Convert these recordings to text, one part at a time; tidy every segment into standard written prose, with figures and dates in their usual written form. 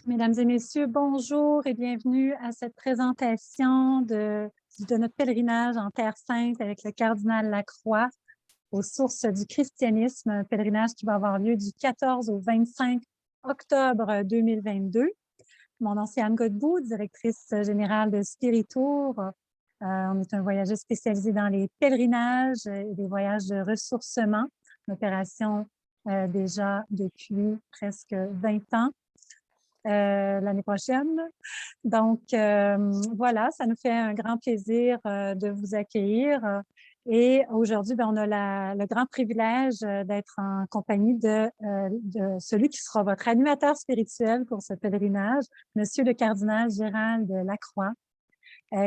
Mesdames et messieurs, bonjour et bienvenue à cette présentation de notre pèlerinage en Terre Sainte avec le cardinal Lacroix aux sources du christianisme, un pèlerinage qui va avoir lieu du 14 au 25 octobre 2022. Mon nom, c'est Anne Godbout, directrice générale de Spiritour. On est un voyageur spécialisé dans les pèlerinages et les voyages de ressourcement, une opération déjà depuis presque 20 ans. L'année prochaine. Donc, voilà, ça nous fait un grand plaisir de vous accueillir. Et aujourd'hui, on a le grand privilège d'être en compagnie de celui qui sera votre animateur spirituel pour ce pèlerinage, Monsieur le cardinal Gérald Lacroix,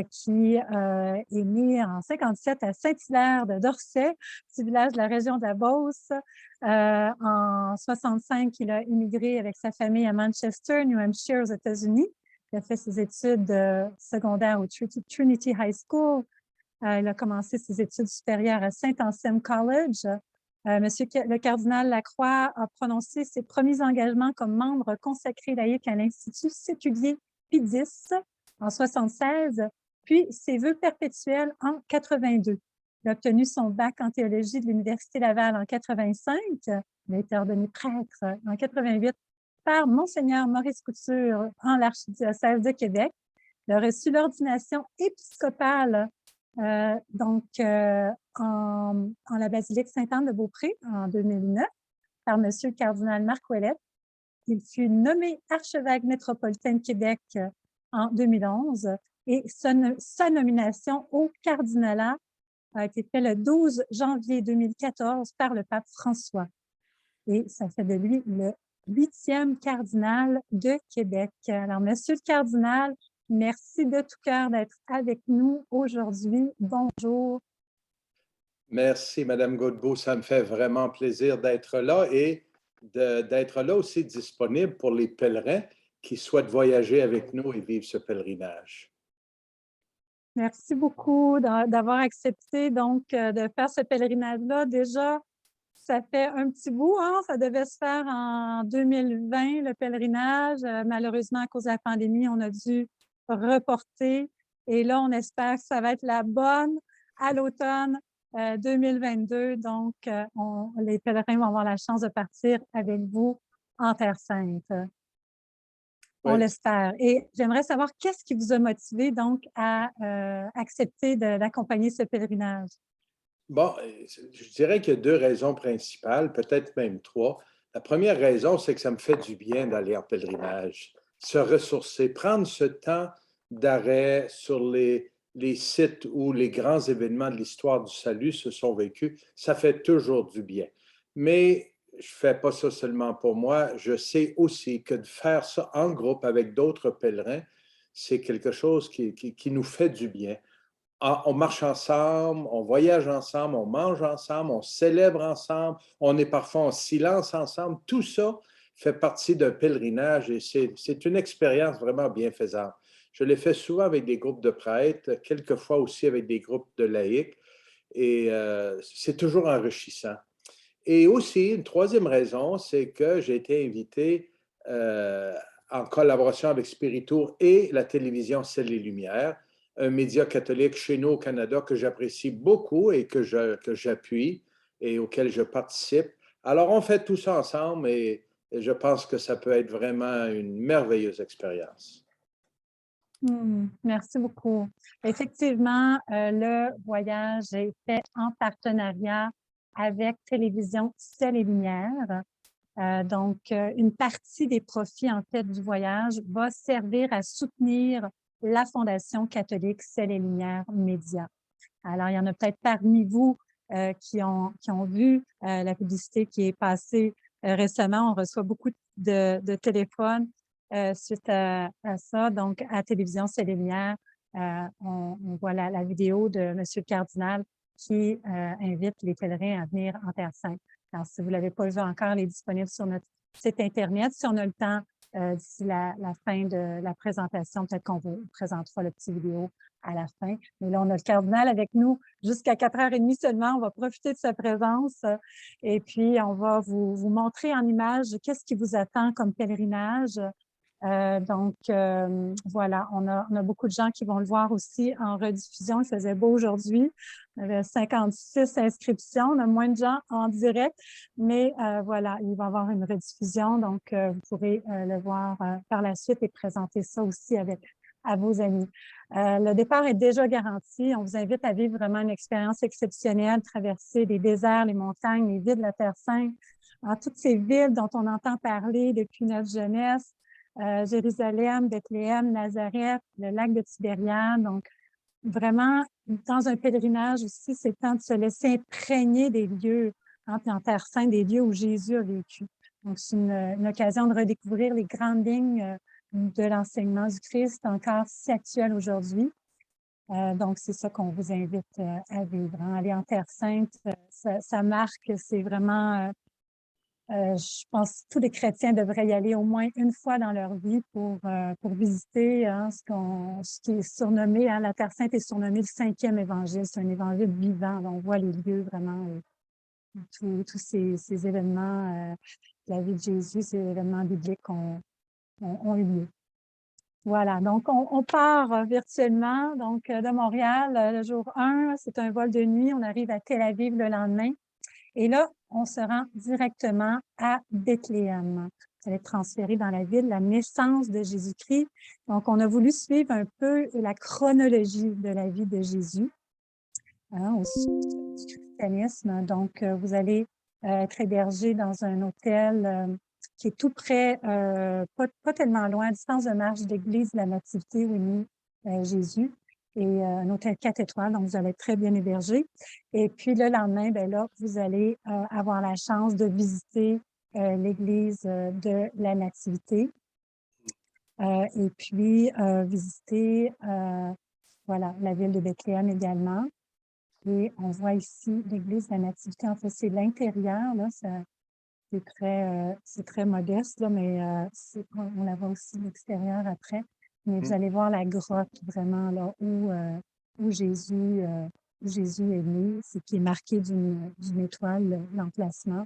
qui est né en 57 à Saint-Hilaire de Dorset, petit village de la région de la Beauce. En 65, il a immigré avec sa famille à Manchester, New Hampshire, aux États-Unis. Il a fait ses études secondaires au Trinity High School. Il a commencé ses études supérieures à Saint-Anselme College. Monsieur le cardinal Lacroix a prononcé ses premiers engagements comme membre consacré laïque à l'Institut séculier Pie-X en 76, puis ses vœux perpétuels en 82. Il a obtenu son bac en théologie de l'Université Laval en 85. Il a été ordonné prêtre en 88 par Monseigneur Maurice Couture en l'archidiocèse de Québec. Il a reçu l'ordination épiscopale en la basilique Sainte-Anne-de-Beaupré en 2009 par Monsieur le cardinal Marc Ouellette. Il fut nommé archevêque métropolitain de Québec en 2011 et sa nomination au cardinalat a été faite le 12 janvier 2014 par le pape François. Et ça fait de lui le 8e cardinal de Québec. Alors, Monsieur le cardinal, merci de tout cœur d'être avec nous aujourd'hui. Bonjour. Merci, Madame Godbout. Ça me fait vraiment plaisir d'être là et d'être là aussi disponible pour les pèlerins qui souhaitent voyager avec nous et vivre ce pèlerinage. Merci beaucoup d'avoir accepté donc de faire ce pèlerinage-là. Déjà, ça fait un petit bout, hein? Ça devait se faire en 2020, le pèlerinage. Malheureusement, à cause de la pandémie, on a dû reporter. Et là, on espère que ça va être la bonne à l'automne 2022. Donc, les pèlerins vont avoir la chance de partir avec vous en Terre Sainte. On l'espère. Et j'aimerais savoir qu'est-ce qui vous a motivé donc à accepter d'accompagner ce pèlerinage? Bon, je dirais qu'il y a deux raisons principales, peut-être même trois. La première raison, c'est que ça me fait du bien d'aller en pèlerinage, se ressourcer, prendre ce temps d'arrêt sur les sites où les grands événements de l'histoire du salut se sont vécus. Ça fait toujours du bien. Mais je ne fais pas ça seulement pour moi. Je sais aussi que de faire ça en groupe avec d'autres pèlerins, c'est quelque chose qui nous fait du bien. On marche ensemble, on voyage ensemble, on mange ensemble, on célèbre ensemble, on est parfois en silence ensemble. Tout ça fait partie d'un pèlerinage et c'est une expérience vraiment bienfaisante. Je l'ai fait souvent avec des groupes de prêtres, quelquefois aussi avec des groupes de laïcs et c'est toujours enrichissant. Et aussi, une troisième raison, c'est que j'ai été invité en collaboration avec Spiritour et la télévision Ciel et Lumière, un média catholique chez nous au Canada que j'apprécie beaucoup et que j'appuie et auquel je participe. Alors, on fait tout ça ensemble et je pense que ça peut être vraiment une merveilleuse expérience. Merci beaucoup. Effectivement, le voyage est fait en partenariat avec Télévision Ciel et Lumière. Donc, une partie des profits, en fait, du voyage va servir à soutenir la Fondation catholique Ciel et Lumière Média. Alors, il y en a peut-être parmi vous qui ont vu la publicité qui est passée récemment. On reçoit beaucoup de téléphones suite à ça. Donc, à Télévision Ciel et Lumière, on voit la vidéo de M. le cardinal qui invite les pèlerins à venir en Terre Sainte. Alors, si vous ne l'avez pas vu encore, elle est disponible sur notre site Internet. Si on a le temps, d'ici la fin de la présentation, peut-être qu'on vous présentera le petit vidéo à la fin. Mais là, on a le cardinal avec nous jusqu'à 4h30 seulement. On va profiter de sa présence et puis on va vous montrer en image qu'est-ce qui vous attend comme pèlerinage. Voilà, on a beaucoup de gens qui vont le voir aussi en rediffusion. Il faisait beau aujourd'hui. Il y avait 56 inscriptions. On a moins de gens en direct, mais voilà, il va y avoir une rediffusion. Donc, vous pourrez le voir par la suite et présenter ça aussi à vos amis. Le départ est déjà garanti. On vous invite à vivre vraiment une expérience exceptionnelle, traverser les déserts, les montagnes, les villes de la Terre Sainte, dans toutes ces villes dont on entend parler depuis notre jeunesse. Jérusalem, Bethléem, Nazareth, le lac de Tibériade. Donc, vraiment, dans un pèlerinage aussi, c'est le temps de se laisser imprégner des lieux, hein, puis en Terre Sainte, des lieux où Jésus a vécu. Donc, c'est une occasion de redécouvrir les grandes lignes de l'enseignement du Christ, encore si actuel aujourd'hui. Donc, c'est ça qu'on vous invite à vivre. Hein. Aller en Terre Sainte, ça marque, c'est vraiment je pense que tous les chrétiens devraient y aller au moins une fois dans leur vie pour visiter hein, ce qui est surnommé, hein, la Terre Sainte est surnommée le 5e évangile. C'est un évangile vivant. On voit les lieux vraiment, tous ces événements de la vie de Jésus, ces événements bibliques ont eu lieu. Voilà, donc on part virtuellement donc de Montréal le jour 1, c'est un vol de nuit, on arrive à Tel Aviv le lendemain. Et là, on se rend directement à Bethléem. Vous allez être transféré dans la ville, la naissance de Jésus-Christ. Donc, on a voulu suivre un peu la chronologie de la vie de Jésus hein, au sujet du christianisme. Donc, vous allez être hébergé dans un hôtel qui est tout près, pas tellement loin, à distance de marche d'église de la Nativité où est né Jésus et un hôtel 4 étoiles, donc vous allez être très bien hébergé. Et puis le lendemain, ben là, vous allez avoir la chance de visiter l'église de la Nativité et puis visiter voilà, la ville de Bethléem également. Et on voit ici l'église de la Nativité. En fait, c'est l'intérieur, là, c'est très modeste, là, mais on la voit aussi de l'extérieur après. Mais vous allez voir la grotte vraiment là où Jésus est né, c'est qui est marqué d'une étoile, l'emplacement.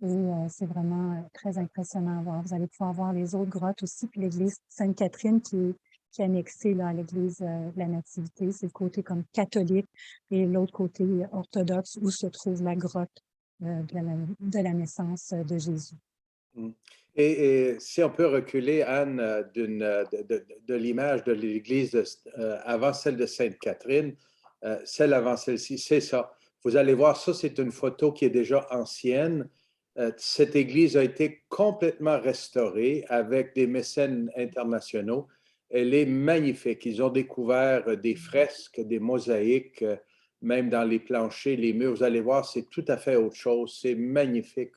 Et c'est vraiment très impressionnant à voir. Vous allez pouvoir voir les autres grottes aussi, puis l'église Sainte-Catherine qui est annexée là, à l'église de la Nativité. C'est le côté comme catholique et l'autre côté orthodoxe où se trouve la grotte de la naissance de Jésus. Mm. Et si on peut reculer, Anne, de l'image de l'Église avant celle de Sainte-Catherine, celle avant celle-ci, c'est ça. Vous allez voir, ça, c'est une photo qui est déjà ancienne. Cette Église a été complètement restaurée avec des mécènes internationaux. Elle est magnifique. Ils ont découvert des fresques, des mosaïques, même dans les planchers, les murs. Vous allez voir, c'est tout à fait autre chose. C'est magnifique.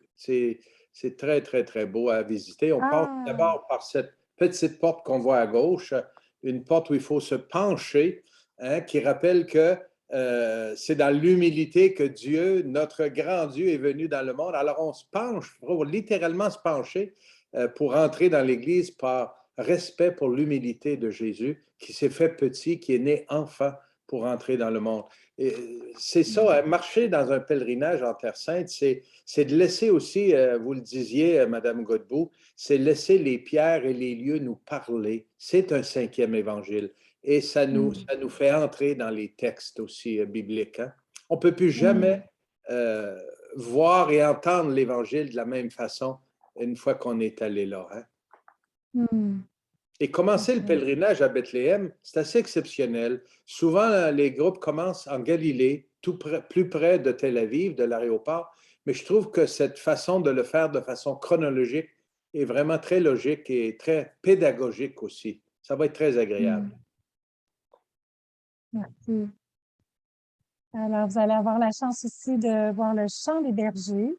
C'est très, très, très beau à visiter. On passe Ah, d'abord par cette petite porte qu'on voit à gauche, une porte où il faut se pencher, hein, qui rappelle que c'est dans l'humilité que Dieu, notre grand Dieu, est venu dans le monde. Alors on se penche, pour littéralement se pencher pour entrer dans l'Église par respect pour l'humilité de Jésus, qui s'est fait petit, qui est né enfant pour entrer dans le monde. C'est ça, hein, marcher dans un pèlerinage en Terre Sainte, c'est de laisser aussi, vous le disiez, Madame Godbout, c'est laisser les pierres et les lieux nous parler. C'est un 5e évangile et ça nous fait entrer dans les textes aussi bibliques. Hein. On ne peut plus jamais euh, voir et entendre l'évangile de la même façon une fois qu'on est allé là. Hein. Et commencer le pèlerinage à Bethléem, c'est assez exceptionnel. Souvent, les groupes commencent en Galilée, plus près de Tel Aviv, de l'aéroport, mais je trouve que cette façon de le faire de façon chronologique est vraiment très logique et très pédagogique aussi. Ça va être très agréable. Merci. Alors, vous allez avoir la chance aussi de voir le Chant des bergers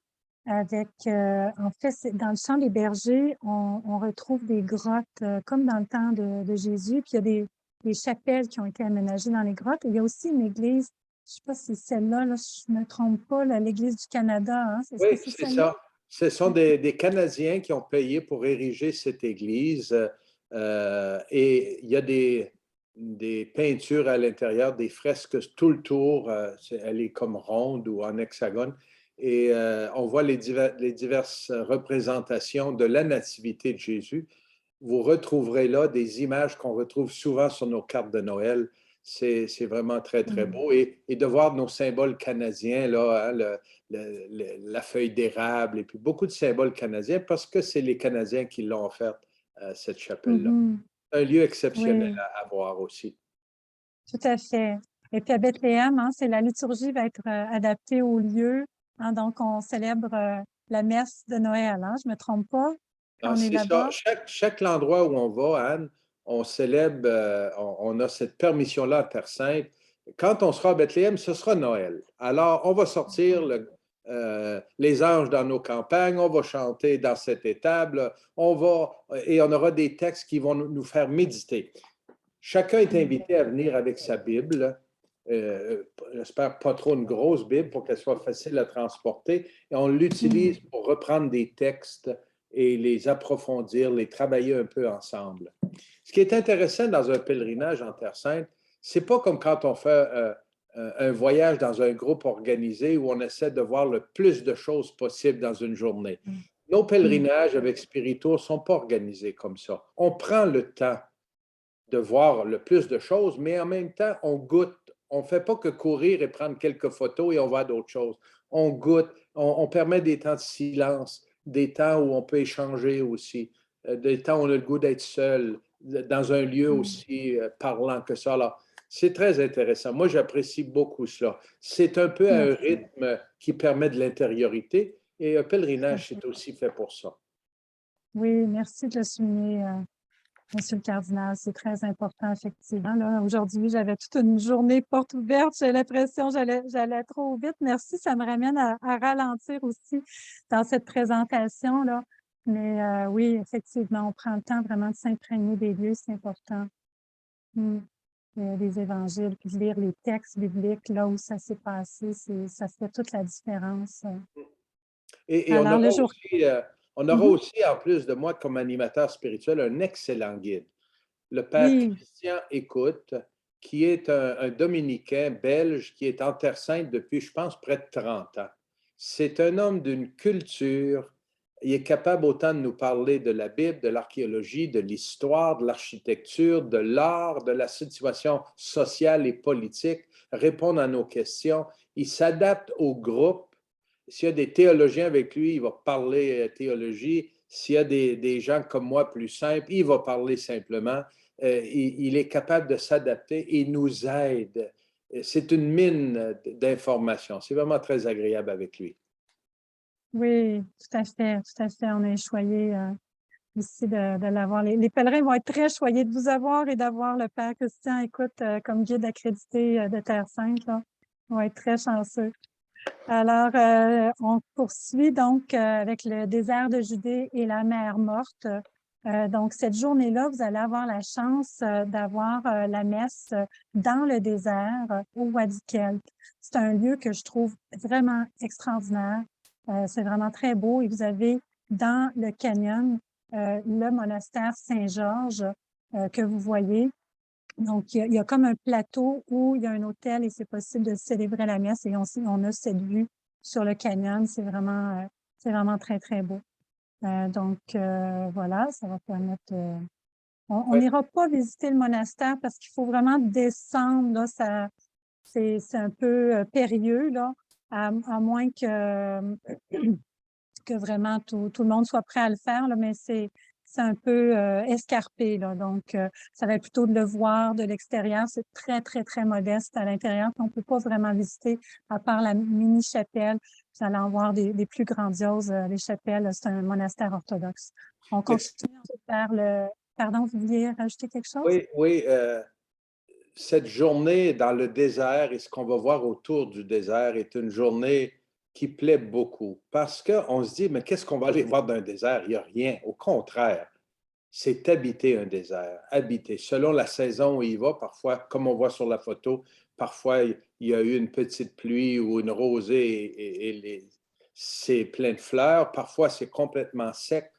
avec, en fait, dans le Chant des bergers, on retrouve des grottes comme dans le temps de Jésus, puis il y a des chapelles qui ont été aménagées dans les grottes. Et il y a aussi une église, je ne sais pas si c'est celle-là, là, je ne me trompe pas, l'église du Canada, hein? Est-ce que Oui, c'est c'est celle-là? ça. Ce sont des Canadiens qui ont payé pour ériger cette église et il y a des peintures à l'intérieur, des fresques tout le tour. Elle est comme ronde ou en hexagone. Et on voit les diverses représentations de la nativité de Jésus. vous retrouverez là des images qu'on retrouve souvent sur nos cartes de Noël. C'est vraiment très, très beau. Et de voir nos symboles canadiens, là, hein, la feuille d'érable, et puis beaucoup de symboles canadiens, parce que c'est les Canadiens qui l'ont offerte, cette chapelle-là. Mhm. Un lieu exceptionnel Oui, à voir aussi. tout à fait. Et puis à Bethléem, hein, la liturgie va être adaptée au lieu. Hein, donc, on célèbre la messe de Noël. Hein, je me trompe pas Ah, quand on est c'est ça. là-bas? Chaque endroit où on va, Anne, on célèbre, on a cette permission-là à Terre Sainte. Quand on sera à Bethléem, ce sera Noël. Alors, on va sortir les anges dans nos campagnes, on va chanter dans cette étable, et on aura des textes qui vont nous faire méditer. Chacun est invité à venir avec sa Bible. J'espère pas trop une grosse Bible pour qu'elle soit facile à transporter. Et on l'utilise pour reprendre des textes et les approfondir, les travailler un peu ensemble. Ce qui est intéressant dans un pèlerinage en Terre Sainte, c'est pas comme quand on fait un voyage dans un groupe organisé où on essaie de voir le plus de choses possible dans une journée. Nos pèlerinages avec Spiritour ne sont pas organisés comme ça. On prend le temps de voir le plus de choses, mais en même temps, on goûte. On ne fait pas que courir et prendre quelques photos et on va à d'autres choses. On goûte, on permet des temps de silence, des temps où on peut échanger aussi, des temps où on a le goût d'être seul, dans un lieu aussi parlant que ça. Alors, c'est très intéressant. Moi, j'apprécie beaucoup cela. C'est un peu un Merci. rythme qui permet de l'intériorité et un pèlerinage, c'est aussi fait pour ça. Oui, merci de le souligner, Monsieur le cardinal. C'est très important, effectivement. Là, aujourd'hui, j'avais toute une journée porte ouverte. J'ai l'impression que j'allais trop vite. Merci, ça me ramène à ralentir aussi dans cette présentation-là. Mais oui, effectivement, on prend le temps vraiment de s'imprégner des lieux, c'est important. Les évangiles, puis de lire les textes bibliques, là où ça s'est passé, ça fait toute la différence. Et Alors, le jour. on aura Mhm. aussi, en plus de moi comme animateur spirituel, un excellent guide, le père Oui, Christian Écoute, qui est un dominicain belge qui est en Terre Sainte depuis, je pense, près de 30 ans. C'est un homme d'une culture. Il est capable autant de nous parler de la Bible, de l'archéologie, de l'histoire, de l'architecture, de l'art, de la situation sociale et politique, répondre à nos questions. Il s'adapte au groupe. S'il y a des théologiens avec lui, il va parler théologie. S'il y a des gens comme moi plus simples, il va parler simplement. Il est capable de s'adapter et nous aide. C'est une mine d'informations. C'est vraiment très agréable avec lui. oui, tout à fait, tout à fait. On est choyés ici de l'avoir. Les pèlerins vont être très choyés de vous avoir et d'avoir le Père Christian, écoute, comme guide accrédité de Terre Sainte, là. Ils vont être très chanceux. Alors, on poursuit donc avec le désert de Judée et la mer morte. Donc, cette journée-là, vous allez avoir la chance d'avoir la messe dans le désert au Wadi Kelt. C'est un lieu que je trouve vraiment extraordinaire. C'est vraiment très beau et vous avez dans le canyon le monastère Saint-Georges que vous voyez. Donc, il y a comme un plateau où il y a un hôtel et c'est possible de célébrer la messe et on a cette vue sur le canyon. C'est vraiment très, très beau. Donc, voilà, ça va permettre. On Ouais. n'ira pas visiter le monastère parce qu'il faut vraiment descendre. Là, c'est un peu périlleux, là, à moins que vraiment tout le monde soit prêt à le faire, là, mais c'est un peu escarpé, là. Donc, ça va être plutôt de le voir de l'extérieur. C'est très, très, très modeste à l'intérieur. On ne peut pas vraiment visiter à part la mini-chapelle. Vous allez en voir des plus grandioses. Les chapelles, c'est un monastère orthodoxe. On Mais continue ensuite vers le... Pardon, vous vouliez rajouter quelque chose? oui, oui, cette journée dans le désert et ce qu'on va voir autour du désert est une journée qui plaît beaucoup parce qu'on se dit, mais qu'est-ce qu'on va aller voir dans un désert? Il n'y a rien. Au contraire, c'est habiter un désert, habiter. Selon la saison où il va, parfois, comme on voit sur la photo, parfois il y a eu une petite pluie ou une rosée c'est plein de fleurs. Parfois, c'est complètement sec.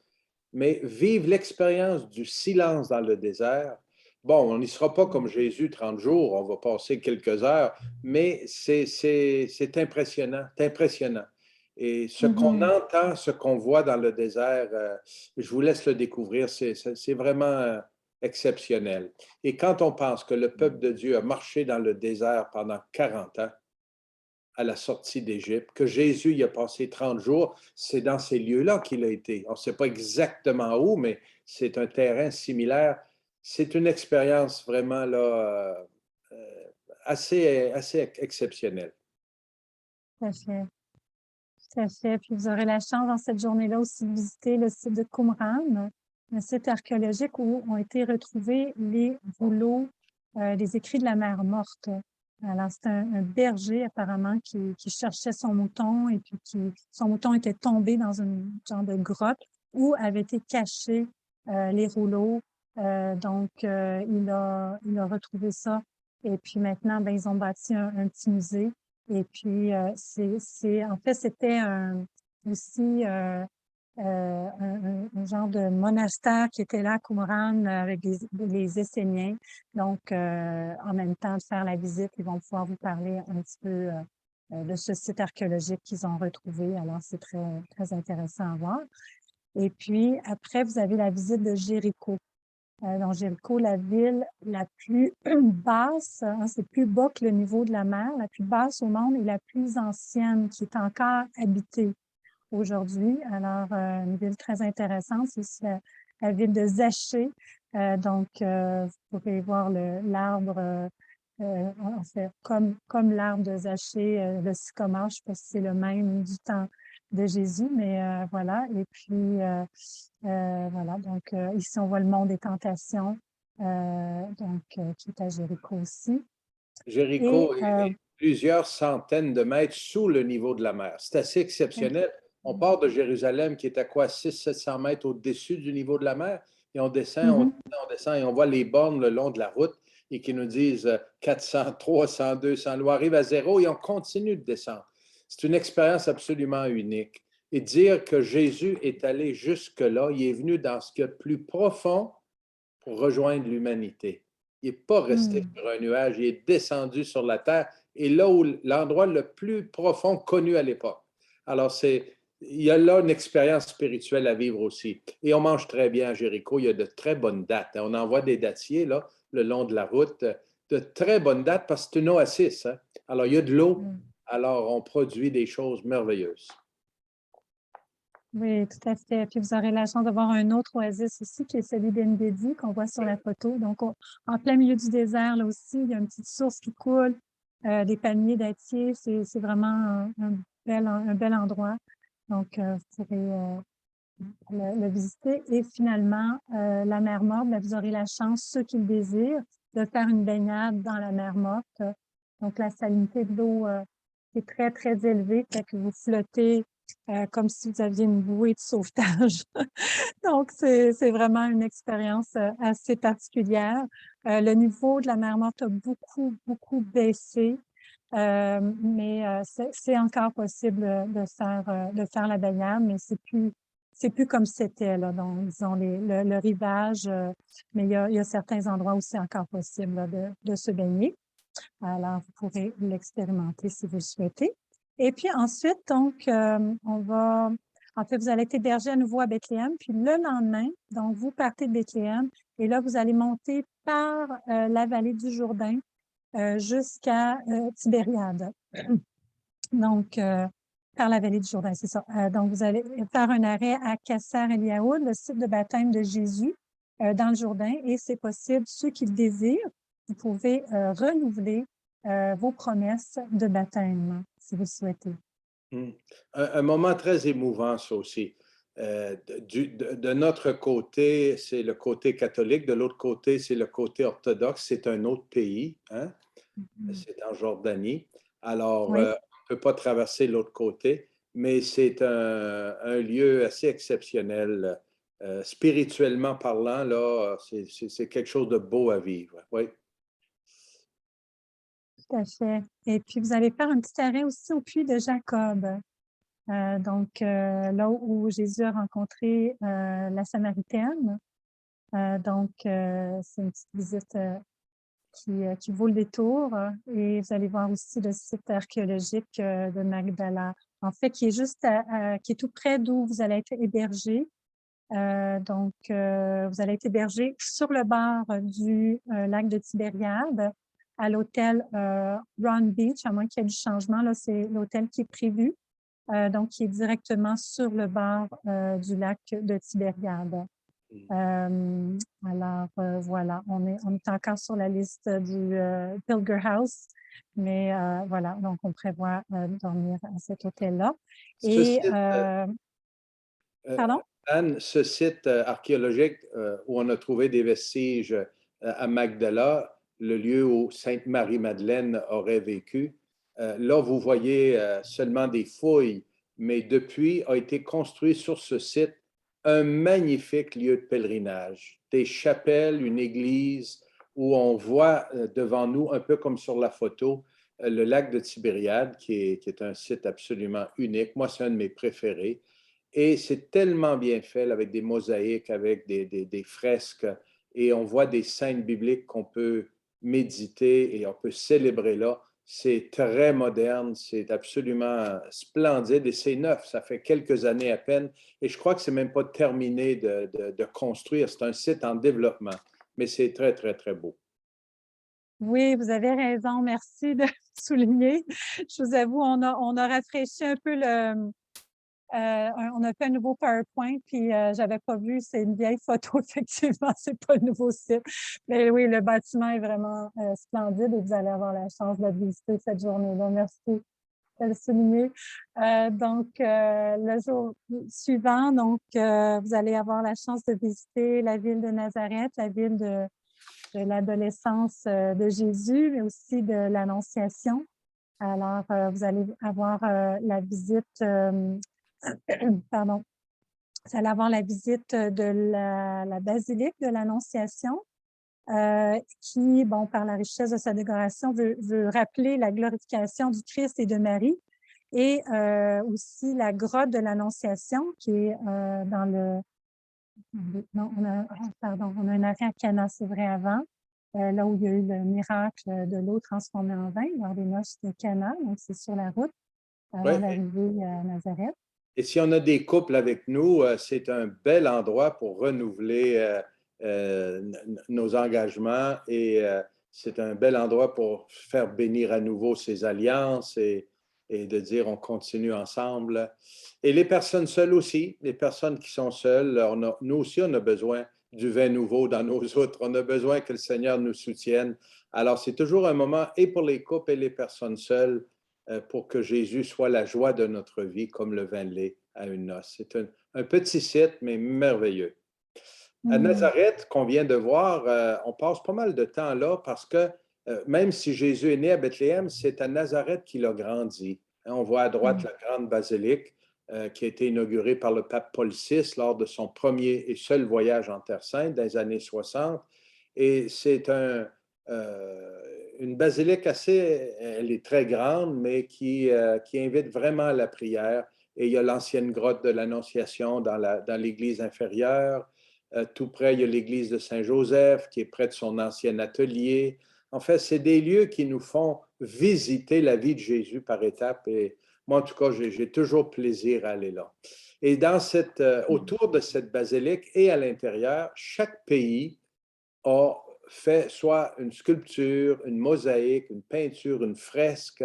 Mais vivre l'expérience du silence dans le désert, bon, on n'y sera pas comme Jésus 30 jours, on va passer quelques heures, mais c'est impressionnant, c'est impressionnant. Et ce qu'on entend, ce qu'on voit dans le désert, je vous laisse le découvrir, c'est vraiment exceptionnel. Et quand on pense que le peuple de Dieu a marché dans le désert pendant 40 ans, à la sortie d'Égypte, que Jésus y a passé 30 jours, c'est dans ces lieux-là qu'il a été. On ne sait pas exactement où, mais c'est un terrain similaire. C'est une expérience vraiment là, assez exceptionnelle. Tout à fait. Tout à fait. Puis vous aurez la chance dans cette journée-là aussi de visiter le site de Qumran, un site archéologique où ont été retrouvés les rouleaux, des écrits de la mer Morte. Alors, c'est un berger apparemment qui cherchait son mouton et puis son mouton était tombé dans une genre de grotte où avaient été cachés les rouleaux. Donc, il a retrouvé ça. Et puis maintenant, ben, ils ont bâti un petit musée. Et puis, en fait, c'était aussi un genre de monastère qui était là à Qumran avec les Esséniens. Donc, en même temps de faire la visite, ils vont pouvoir vous parler un petit peu de ce site archéologique qu'ils ont retrouvé. Alors, c'est très, très intéressant à voir. Et puis, après, vous avez la visite de Jéricho. Dans Jéricho, la ville la plus basse, hein, c'est plus bas que le niveau de la mer, la plus basse au monde et la plus ancienne qui est encore habitée aujourd'hui. Alors, une ville très intéressante, c'est aussi la ville de Zaché. Donc, vous pourrez voir l'arbre, en fait, comme l'arbre de Zaché, le sycomore, je ne sais pas si c'est le même du temps de Jésus, mais voilà. Et puis, voilà, donc ici, on voit le mont des Tentations, qui est à Jéricho aussi. Et Jéricho est plusieurs centaines de mètres sous le niveau de la mer. C'est assez exceptionnel. On part de Jérusalem qui est à quoi 600-700 mètres au-dessus du niveau de la mer et on descend, on descend et on voit les bornes le long de la route et qui nous disent 400, 300, 200. On arrive à zéro et on continue de descendre. C'est une expérience absolument unique. Et dire que Jésus est allé jusque-là, il est venu dans ce qu'il y a de plus profond pour rejoindre l'humanité. Il n'est pas resté sur un nuage, il est descendu sur la terre et là où l'endroit le plus profond connu à l'époque. Alors, il y a là une expérience spirituelle à vivre aussi. Et on mange très bien à Jéricho, il y a de très bonnes dates. On envoie des datiers là, le long de la route, de très bonnes dates parce que c'est une oasis. Hein? Alors, il y a de l'eau, alors on produit des choses merveilleuses. Oui, tout à fait. Puis vous aurez la chance de voir un autre oasis aussi, qui est celui d'En-Gedi, qu'on voit sur la photo. Donc, en plein milieu du désert, là aussi, il y a une petite source qui coule, des palmiers dattiers. C'est vraiment un bel endroit. Donc, vous pourrez le visiter. Et finalement, la mer Morte, bien, vous aurez la chance, ceux qui le désirent, de faire une baignade dans la mer Morte. Donc, la salinité de l'eau est très, très élevée, fait que vous flottez comme si vous aviez une bouée de sauvetage. Donc, c'est vraiment une expérience assez particulière. Le niveau de la mer Morte a beaucoup, beaucoup baissé, mais c'est encore possible de faire la baignade, mais c'est plus comme c'était, là, donc, disons, le rivage, mais il y a certains endroits où c'est encore possible là, de se baigner. Alors, vous pourrez l'expérimenter si vous le souhaitez. Et puis ensuite, donc, en fait, vous allez être hébergé à nouveau à Bethléem. Puis le lendemain, donc, vous partez de Bethléem et là, vous allez monter par la vallée du Jourdain jusqu'à Tibériade. Donc, par la vallée du Jourdain, c'est ça. Donc, vous allez faire un arrêt à Kasser Eliaoud, le site de baptême de Jésus dans le Jourdain. Et c'est possible, ceux qui le désirent, vous pouvez renouveler vos promesses de baptême, si vous souhaitez. Un moment très émouvant, ça aussi. De notre côté, c'est le côté catholique. De l'autre côté, c'est le côté orthodoxe. C'est un autre pays. Hein? C'est en Jordanie. Alors, Oui. on ne peut pas traverser l'autre côté, mais c'est un lieu assez exceptionnel. Spirituellement parlant, là, c'est quelque chose de beau à vivre. Oui. Tout à fait. Et puis, vous allez faire un petit arrêt aussi au puits de Jacob. Donc, là où Jésus a rencontré la Samaritaine. Donc, c'est une petite visite qui vaut le détour. Et vous allez voir aussi le site archéologique de Magdala. en fait, qui est qui est tout près d'où vous allez être hébergés. Donc, vous allez être hébergés sur le bord du lac de Tibériade à l'hôtel Round Beach, à moins qu'il y ait du changement. Là, c'est l'hôtel qui est prévu, donc qui est directement sur le bord du lac de Tibériade. Alors, voilà, on est encore sur la liste du Pilger House, mais voilà, donc on prévoit dormir à cet hôtel-là. Ce Et, site, pardon? Anne, ce site archéologique où on a trouvé des vestiges à Magdala, le lieu où Sainte Marie-Madeleine aurait vécu, là, vous voyez seulement des fouilles, mais depuis a été construit sur ce site un magnifique lieu de pèlerinage, des chapelles, une église où on voit devant nous, un peu comme sur la photo, le lac de Tibériade, qui est un site absolument unique. Moi, c'est un de mes préférés. Et c'est tellement bien fait, avec des mosaïques, avec des fresques, et on voit des scènes bibliques qu'on peut méditer et on peut célébrer là. C'est très moderne, c'est absolument splendide et c'est neuf. Ça fait quelques années à peine et je crois que c'est même pas terminé de construire. C'est un site en développement, mais c'est très, très, très beau. Oui, vous avez raison. Merci de souligner. Je vous avoue, on a rafraîchi un peu on a fait un nouveau PowerPoint, puis j'avais pas vu, c'est une vieille photo, effectivement, c'est pas le nouveau site. Mais oui, le bâtiment est vraiment splendide et vous allez avoir la chance de le visiter cette journée-là. Merci de le souligner. Donc, le jour suivant, donc, vous allez avoir la chance de visiter la ville de Nazareth, la ville de l'adolescence de Jésus, mais aussi de l'Annonciation. Alors, vous allez avoir la visite, pardon, vous allez avoir la visite de la basilique de l'Annonciation, qui, bon, par la richesse de sa décoration, veut rappeler la glorification du Christ et de Marie, et aussi la grotte de l'Annonciation, qui est dans le... Non, pardon, on a un arrêt à Cana, c'est vrai, avant, là où il y a eu le miracle de l'eau transformée en vin lors des noces de Cana. Donc, c'est sur la route avant Ouais. d'arriver à Nazareth. Et si on a des couples avec nous, c'est un bel endroit pour renouveler nos engagements et c'est un bel endroit pour faire bénir à nouveau ces alliances et de dire on continue ensemble. Et les personnes seules aussi, les personnes qui sont seules, nous aussi, on a besoin du vin nouveau dans nos outres. On a besoin que le Seigneur nous soutienne. Alors, c'est toujours un moment et pour les couples et les personnes seules pour que Jésus soit la joie de notre vie, comme le vin l'est à une noce. C'est un petit site, mais merveilleux. À Mm. Nazareth, qu'on vient de voir, on passe pas mal de temps là parce que même si Jésus est né à Bethléem, c'est à Nazareth qu'il a grandi. On voit à droite Mm. la grande basilique qui a été inaugurée par le pape Paul VI lors de son premier et seul voyage en Terre Sainte dans les années 60. Et c'est une basilique elle est très grande, mais qui invite vraiment à la prière. Et il y a l'ancienne grotte de l'Annonciation dans l'église inférieure. Tout près, il y a l'église de Saint-Joseph qui est près de son ancien atelier. En fait, c'est des lieux qui nous font visiter la vie de Jésus par étapes. Et moi, en tout cas, j'ai toujours plaisir à aller là. Et autour de cette basilique et à l'intérieur, chaque pays a fait soit une sculpture, une mosaïque, une peinture, une fresque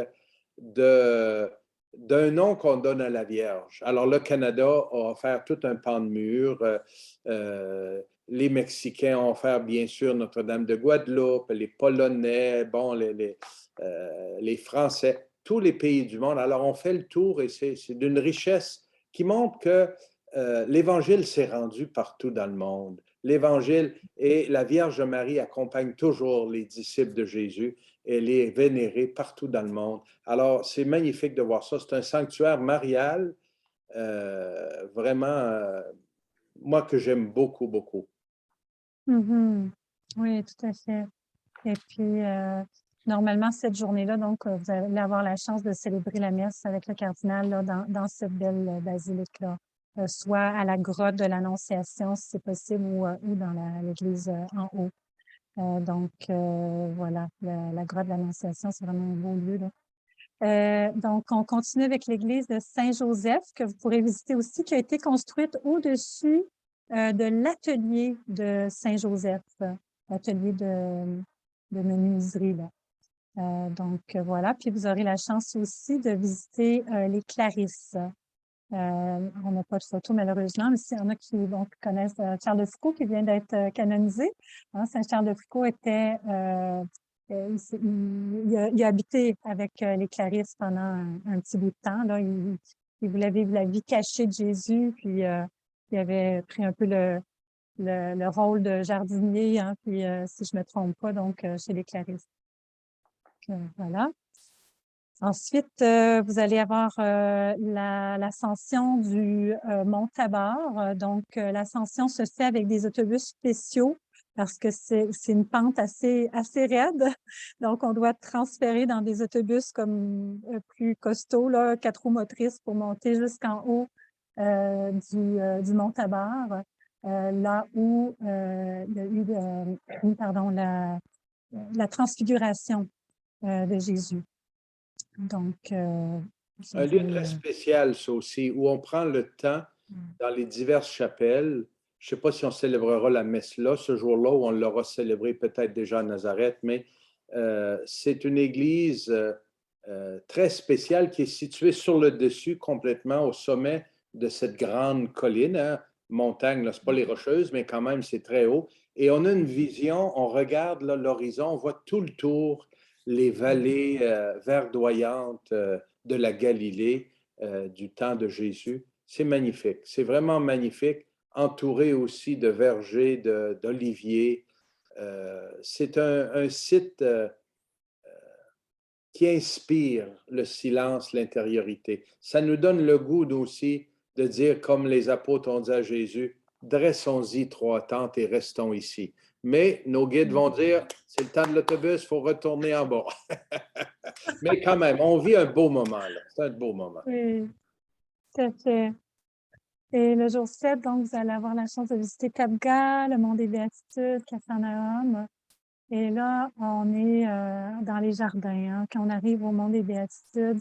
de, d'un nom qu'on donne à la Vierge. Alors, le Canada a offert tout un pan de mur. Les Mexicains ont offert, bien sûr, Notre-Dame de Guadeloupe, les Polonais, bon, les Français, tous les pays du monde. Alors, on fait le tour et c'est d'une richesse qui montre que l'Évangile s'est rendu partout dans le monde. L'Évangile et la Vierge Marie accompagne toujours les disciples de Jésus. Elle est vénérée partout dans le monde. Alors, c'est magnifique de voir ça. C'est un sanctuaire marial, vraiment, moi, que j'aime beaucoup, beaucoup. Mhm. Oui, tout à fait. Et puis, normalement, cette journée-là, donc, vous allez avoir la chance de célébrer la messe avec le cardinal là, dans cette belle basilique-là, soit à la grotte de l'Annonciation, si c'est possible, ou dans l'église en haut. Donc, voilà, la grotte de l'Annonciation, c'est vraiment un beau lieu, là. Donc, on continue avec l'église de Saint-Joseph, que vous pourrez visiter aussi, qui a été construite au-dessus de l'atelier de Saint-Joseph, l'atelier de menuiserie, là. Donc, voilà. Puis, vous aurez la chance aussi de visiter les Clarisses. On n'a pas de photo, malheureusement, mais s'il y en a qui connaissent Charles de Foucauld, qui vient d'être canonisé. Hein, Saint-Charles de Foucauld était... il a habité avec les Clarisses pendant un petit bout de temps. Là. Il voulait vivre la vie cachée de Jésus, puis il avait pris un peu le rôle de jardinier, hein, puis si je ne me trompe pas, donc chez les Clarisses. Voilà. Ensuite, vous allez avoir l'ascension du Mont Tabor. Donc, l'ascension se fait avec des autobus spéciaux parce que c'est une pente assez raide. Donc, on doit transférer dans des autobus comme plus costauds, là, 4 roues motrices pour monter jusqu'en haut du Mont Tabor, là où il y a eu la transfiguration de Jésus. Donc, Un lieu très spécial, ça aussi, où on prend le temps dans les diverses chapelles. Je ne sais pas si on célébrera la messe là, ce jour-là, ou on l'aura célébré peut-être déjà à Nazareth, mais c'est une église très spéciale qui est située sur le dessus, complètement au sommet de cette grande colline, hein, montagne, ce n'est pas les Rocheuses, mais quand même, c'est très haut. Et on a une vision, on regarde l'horizon, on voit tout le tour les vallées verdoyantes de la Galilée du temps de Jésus. C'est magnifique, c'est vraiment magnifique, entouré aussi de vergers, d'oliviers. C'est un site qui inspire le silence, l'intériorité. Ça nous donne le goût aussi de dire, comme les apôtres ont dit à Jésus, dressons-y 3 tentes et restons ici. Mais nos guides vont dire, c'est le temps de l'autobus, il faut retourner en bas. Mais quand même, on vit un beau moment, là. C'est un beau moment. Oui, tout à fait. Et le jour 7, donc, vous allez avoir la chance de visiter Tabgha, le Mont des Béatitudes, Capharnaüm. Et là, on est dans les jardins. Hein. Quand on arrive au Mont des Béatitudes,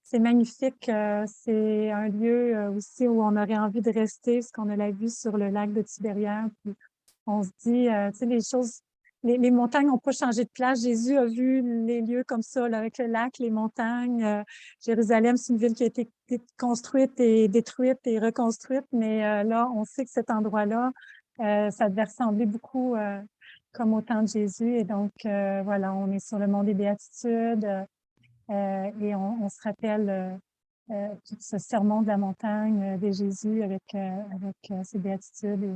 c'est magnifique. C'est un lieu aussi où on aurait envie de rester, parce qu'on a la vue sur le lac de Tibériade. Puis on se dit, tu sais, les choses, les montagnes n'ont pas changé de place. Jésus a vu les lieux comme ça, là, avec le lac, les montagnes. Jérusalem, c'est une ville qui a été construite et détruite et reconstruite, mais là, on sait que cet endroit-là, ça devait ressembler beaucoup comme au temps de Jésus. Et donc, voilà, on est sur le mont des Béatitudes et on se rappelle tout ce sermon de la montagne de Jésus avec ses béatitudes. Et,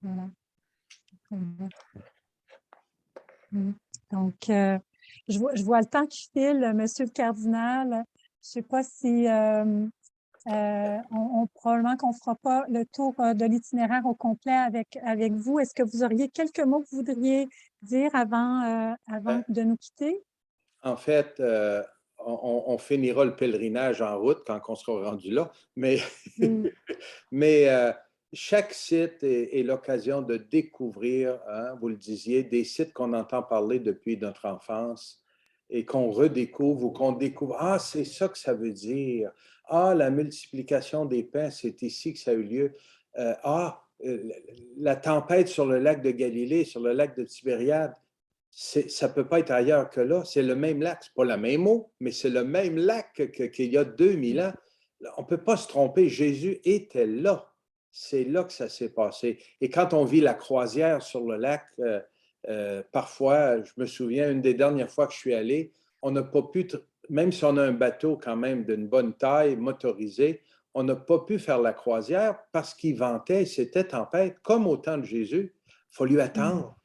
voilà. Donc, je vois le temps qui file, Monsieur le cardinal. Je ne sais pas si probablement qu'on ne fera pas le tour de l'itinéraire au complet avec vous. Est-ce que vous auriez quelques mots que vous voudriez dire avant de nous quitter? En fait, on finira le pèlerinage en route quand on sera rendu là, mais, mais chaque site est l'occasion de découvrir, hein, vous le disiez, des sites qu'on entend parler depuis notre enfance et qu'on redécouvre ou qu'on découvre. Ah, c'est ça que ça veut dire. Ah, la multiplication des pains, c'est ici que ça a eu lieu. La tempête sur le lac de Galilée, sur le lac de Tibériade, ça ne peut pas être ailleurs que là. C'est le même lac. Ce n'est pas la même eau, mais c'est le même lac qu'il y a 2000 ans. On ne peut pas se tromper. Jésus était là. C'est là que ça s'est passé. Et quand on vit la croisière sur le lac, parfois, je me souviens, une des dernières fois que je suis allé, on n'a pas pu, même si on a un bateau quand même d'une bonne taille, motorisé, on n'a pas pu faire la croisière parce qu'il ventait, c'était tempête, comme au temps de Jésus. Il faut lui attendre.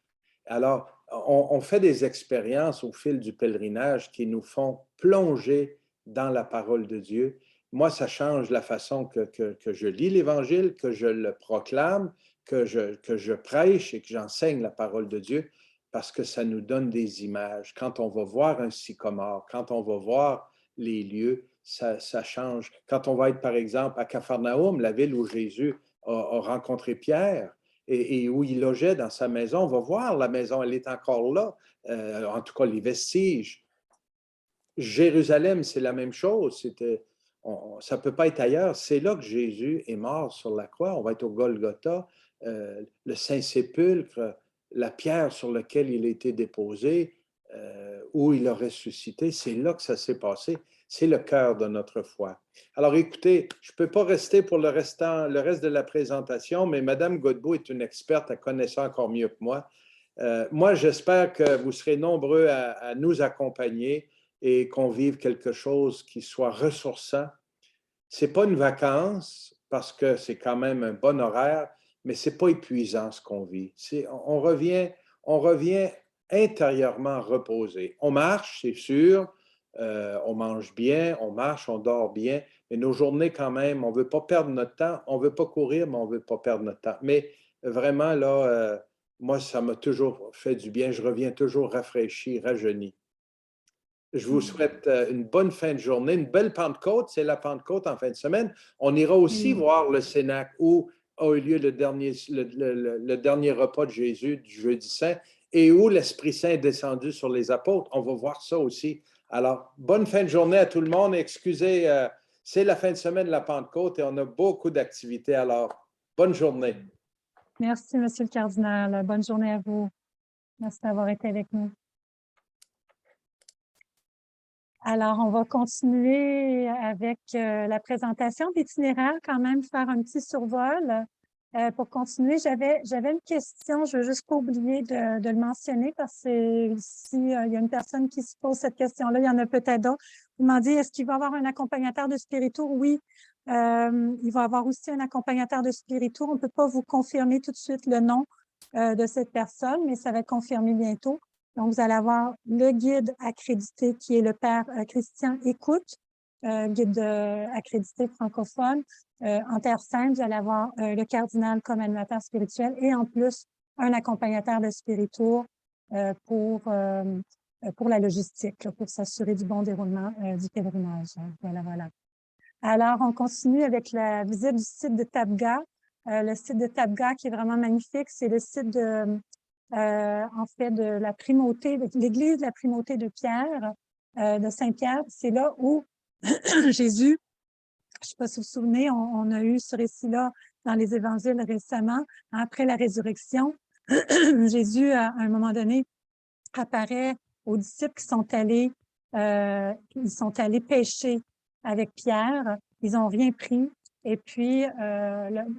Alors, on fait des expériences au fil du pèlerinage qui nous font plonger dans la parole de Dieu. Moi, ça change la façon que je lis l'Évangile, que je le proclame, que je prêche et que j'enseigne la parole de Dieu, parce que ça nous donne des images. Quand on va voir un sycomore, quand on va voir les lieux, ça change. Quand on va être, par exemple, à Capharnaüm, la ville où Jésus a rencontré Pierre, et où il logeait dans sa maison. On va voir la maison, elle est encore là, en tout cas les vestiges. Jérusalem, c'est la même chose. Ça ne peut pas être ailleurs. C'est là que Jésus est mort sur la croix. On va être au Golgotha, le Saint-Sépulcre, la pierre sur laquelle il a été déposé, où il a ressuscité. C'est là que ça s'est passé. C'est le cœur de notre foi. Alors écoutez, je ne peux pas rester pour le reste de la présentation, mais Mme Godbout est une experte, elle connaît ça encore mieux que moi. Moi, j'espère que vous serez nombreux à nous accompagner et qu'on vive quelque chose qui soit ressourçant. Ce n'est pas une vacance parce que c'est quand même un bon horaire, mais ce n'est pas épuisant ce qu'on vit. On revient intérieurement reposé. On marche, c'est sûr, on mange bien, on marche, on dort bien, mais nos journées quand même, on ne veut pas perdre notre temps, on ne veut pas courir, mais on ne veut pas perdre notre temps. Mais vraiment, là, moi, ça m'a toujours fait du bien. Je reviens toujours rafraîchi, rajeuni. Je vous souhaite une bonne fin de journée, une belle Pentecôte. C'est la Pentecôte en fin de semaine. On ira aussi voir le Cénacle où a eu lieu le dernier repas de Jésus du Jeudi Saint et où l'Esprit Saint est descendu sur les apôtres. On va voir ça aussi. Alors, bonne fin de journée à tout le monde. Excusez, c'est la fin de semaine de la Pentecôte et on a beaucoup d'activités. Alors, bonne journée. Merci, Monsieur le cardinal. Bonne journée à vous. Merci d'avoir été avec nous. Alors, on va continuer avec la présentation d'itinéraire, quand même faire un petit survol. Pour continuer, j'avais une question, je ne veux juste pas oublier de le mentionner parce que s'il y a une personne qui se pose cette question-là, il y en a peut-être d'autres. Vous m'en dites, est-ce qu'il va y avoir un accompagnateur de spiritour? Oui, il va y avoir aussi un accompagnateur de spiritour. On ne peut pas vous confirmer tout de suite le nom de cette personne, mais ça va être confirmé bientôt. Donc, vous allez avoir le guide accrédité qui est le Père Christian Écoute, guide accrédité francophone. En Terre Sainte, vous allez avoir le cardinal comme animateur spirituel et en plus, un accompagnateur de spiritour pour la logistique, là, pour s'assurer du bon déroulement du pèlerinage. Voilà, voilà. Alors, on continue avec la visite du site de Tabga. Le site de Tabga qui est vraiment magnifique, c'est le site de en fait, de la primauté, de l'église de la primauté de Pierre, de Saint-Pierre. C'est là où Jésus, je ne sais pas si vous vous souvenez, on a eu ce récit-là dans les évangiles récemment, après la résurrection. Jésus, à un moment donné, apparaît aux disciples qui sont allés pêcher avec Pierre. Ils n'ont rien pris. Et puis,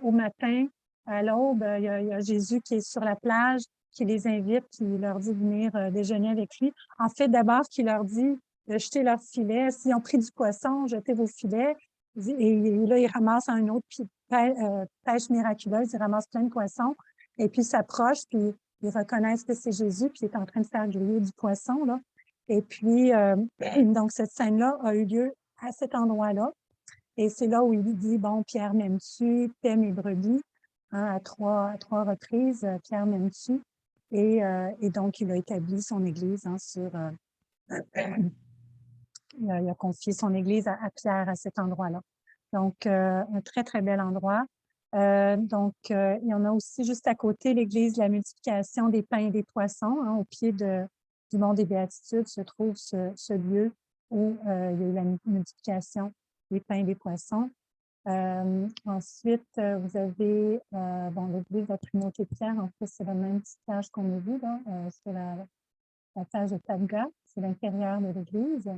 au matin, à l'aube, il y a Jésus qui est sur la plage, qui les invite, qui leur dit de venir déjeuner avec lui. En fait, d'abord, qui leur dit de jeter leurs filets. S'ils ont pris du poisson, jetez vos filets. Et là, ils ramassent un autre pêche miraculeuse. Ils ramassent plein de poissons. Et puis, ils s'approchent, puis ils reconnaissent que c'est Jésus, puis il est en train de faire griller du poisson, là. Et puis, donc, cette scène-là a eu lieu à cet endroit-là. Et c'est là où il dit, bon, Pierre, m'aimes-tu? Paix mes brebis. Hein, à trois reprises, Pierre, m'aimes-tu? Et donc, il a établi son église sur... il a confié son église à Pierre à cet endroit-là. Donc, un très, très bel endroit. Donc, il y en a aussi juste à côté l'église de la multiplication des pains et des poissons. Hein, au pied du mont des Béatitudes se trouve ce lieu où il y a eu la multiplication des pains et des poissons. Ensuite, vous avez l'église de la primauté de Pierre. En fait, c'est la même petite page qu'on a vue là, sur la page de Tabga. C'est l'intérieur de l'église.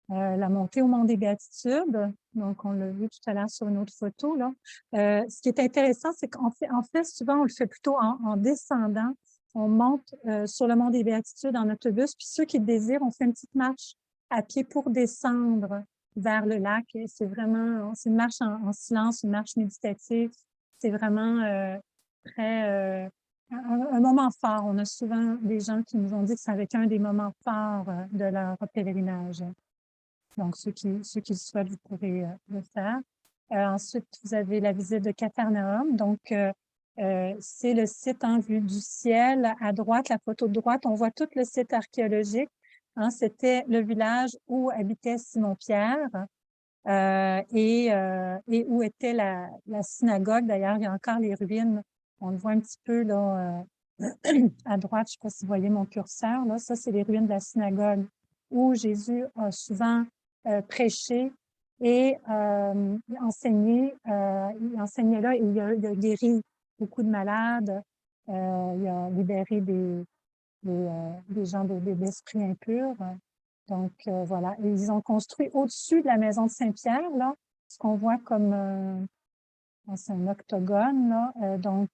La montée au mont des Béatitudes, donc on l'a vu tout à l'heure sur une autre photo. Là. Ce qui est intéressant, c'est qu'en fait, souvent, on le fait plutôt en descendant. On monte sur le mont des Béatitudes en autobus, puis ceux qui le désirent, on fait une petite marche à pied pour descendre vers le lac. C'est une marche en silence, une marche méditative. C'est vraiment très... un moment fort. On a souvent des gens qui nous ont dit que ça avait été un des moments forts de leur pèlerinage. Donc, ceux qui le souhaitent, vous pourrez le faire. Ensuite, vous avez la visite de Capharnaüm. Donc, c'est le site en vue du ciel. À droite, la photo de droite, on voit tout le site archéologique. Hein, c'était le village où habitait Simon-Pierre et où était la synagogue. D'ailleurs, il y a encore les ruines. On le voit un petit peu là, à droite. Je ne sais pas si vous voyez mon curseur. Là. Ça, c'est les ruines de la synagogue où Jésus a souvent prêché et enseigné. Il enseignait là et il a guéri beaucoup de malades. Il a libéré des gens d'esprits impurs. Donc, voilà. Et ils ont construit au-dessus de la maison de Saint-Pierre, là, ce qu'on voit comme c'est un octogone, là. Donc,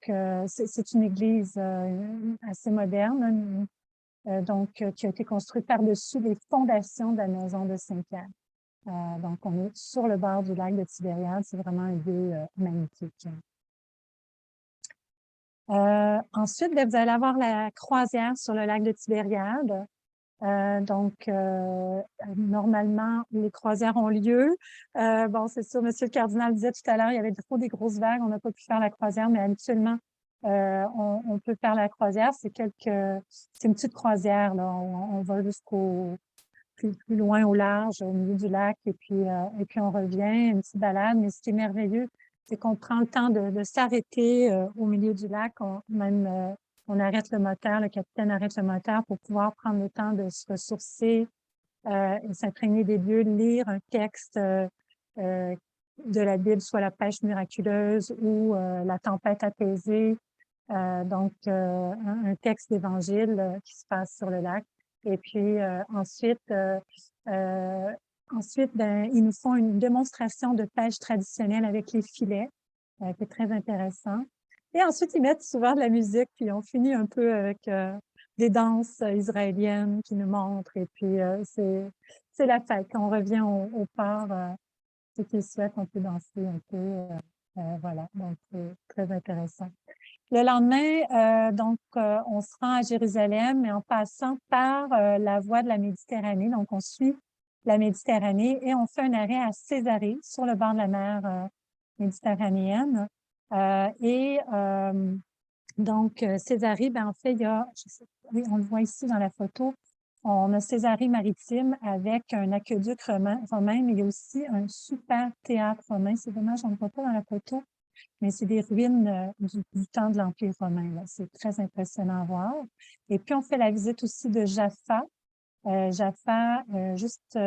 c'est une église assez moderne, donc, qui a été construite par-dessus les fondations de la maison de Saint-Pierre. Donc, on est sur le bord du lac de Tibériade. C'est vraiment un lieu magnifique. Ensuite, vous allez avoir la croisière sur le lac de Tibériade. Donc, normalement, les croisières ont lieu. Bon, c'est sûr, Monsieur le cardinal disait tout à l'heure, il y avait trop des grosses vagues, on n'a pas pu faire la croisière, mais habituellement, on peut faire la croisière. C'est une petite croisière, là. On va jusqu'au plus loin au large, au milieu du lac, et puis on revient, une petite balade. Mais ce qui est merveilleux, c'est qu'on prend le temps de s'arrêter au milieu du lac. On arrête le moteur, le capitaine arrête le moteur pour pouvoir prendre le temps de se ressourcer et s'imprégner des lieux, lire un texte de la Bible, soit la pêche miraculeuse ou la tempête apaisée. Donc, un texte d'évangile qui se passe sur le lac. Et puis ensuite, ils nous font une démonstration de pêche traditionnelle avec les filets, qui est très intéressant. Et ensuite, ils mettent souvent de la musique, puis on finit un peu avec des danses israéliennes qui nous montrent. Et puis, c'est la fête. Quand on revient au port, ceux qui souhaitent, on peut danser un peu. Voilà, donc c'est très intéressant. Le lendemain, on se rend à Jérusalem, mais en passant par la voie de la Méditerranée. Donc, on suit la Méditerranée et on fait un arrêt à Césarée, sur le bord de la mer méditerranéenne. Donc, Césarée, en fait, il y a, oui, on le voit ici dans la photo, on a Césarée maritime avec un aqueduc romain, mais il y a aussi un super théâtre romain. C'est dommage, on ne le voit pas dans la photo, mais c'est des ruines du temps de l'Empire romain. C'est très impressionnant à voir. Et puis, on fait la visite aussi de Jaffa. Jaffa, juste